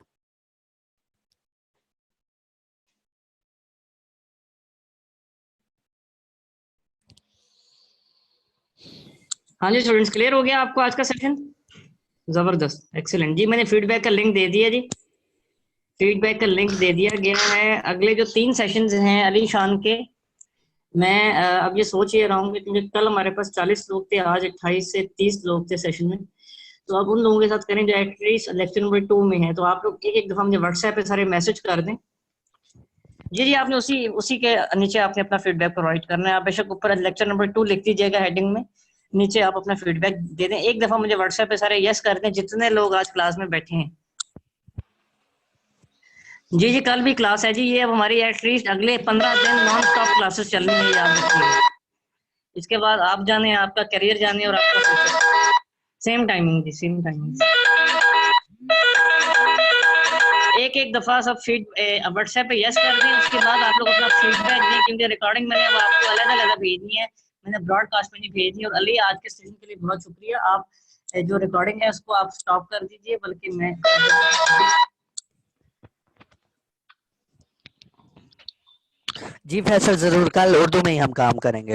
हाँ जी स्टूडेंट्स, क्लियर हो गया आपको आज का सेशन? जबरदस्त, एक्सीलेंट जी। मैंने फीडबैक का लिंक दे दिया जी, फीडबैक का लिंक दे दिया गया है। अगले जो 3 सेशंस हैं अली शान के, मैं अब ये सोच ये रहा हूँ कि क्योंकि कल हमारे पास 40 लोग थे, आज 28 से 30 लोग थे सेशन में, तो अब उन लोगों के साथ करें जो एटलीस्ट लेक्चर नंबर 2 में है। तो आप लोग एक दफा मुझे व्हाट्सएप पे सारे मैसेज कर दें। जी जी, आपने उसी उसी के नीचे आपने अपना फीडबैक प्रोवाइड करना है। आप बेशक ऊपर लेक्चर नंबर 2 लिख दीजिएगा हेडिंग में, नीचे आप अपना फीडबैक दे दें। एक दफा मुझे व्हाट्सएप पे सारे यस कर दें जितने लोग आज क्लास में बैठे हैं। जी जी, कल भी क्लास है जी, ये अब हमारी एटलीस्ट अगले 15 दिन नॉन स्टॉप क्लासेस चलनी है, याद रखिए। इसके बाद आप जाने, आपका करियर जाने और आपका फ्यूचर। सेम टाइमिंग जी, सेम टाइमिंग। एक एक एक दफा सब व्हाट्सएप पे यस कर दें, उसके बाद आप लोग अपना फीडबैक दें, क्योंकि रिकॉर्डिंग मैंने अब आपको अलग अलग भेजनी है, मैंने ब्रॉडकास्ट में नहीं भेजनी। और अली आज के सेशन के लिए बहुत शुक्रिया। आप जो रिकॉर्डिंग है उसको आप स्टॉप कर दीजिए, बल्कि मैं जी फैसल, जरूर कल उर्दू में ही हम काम करेंगे।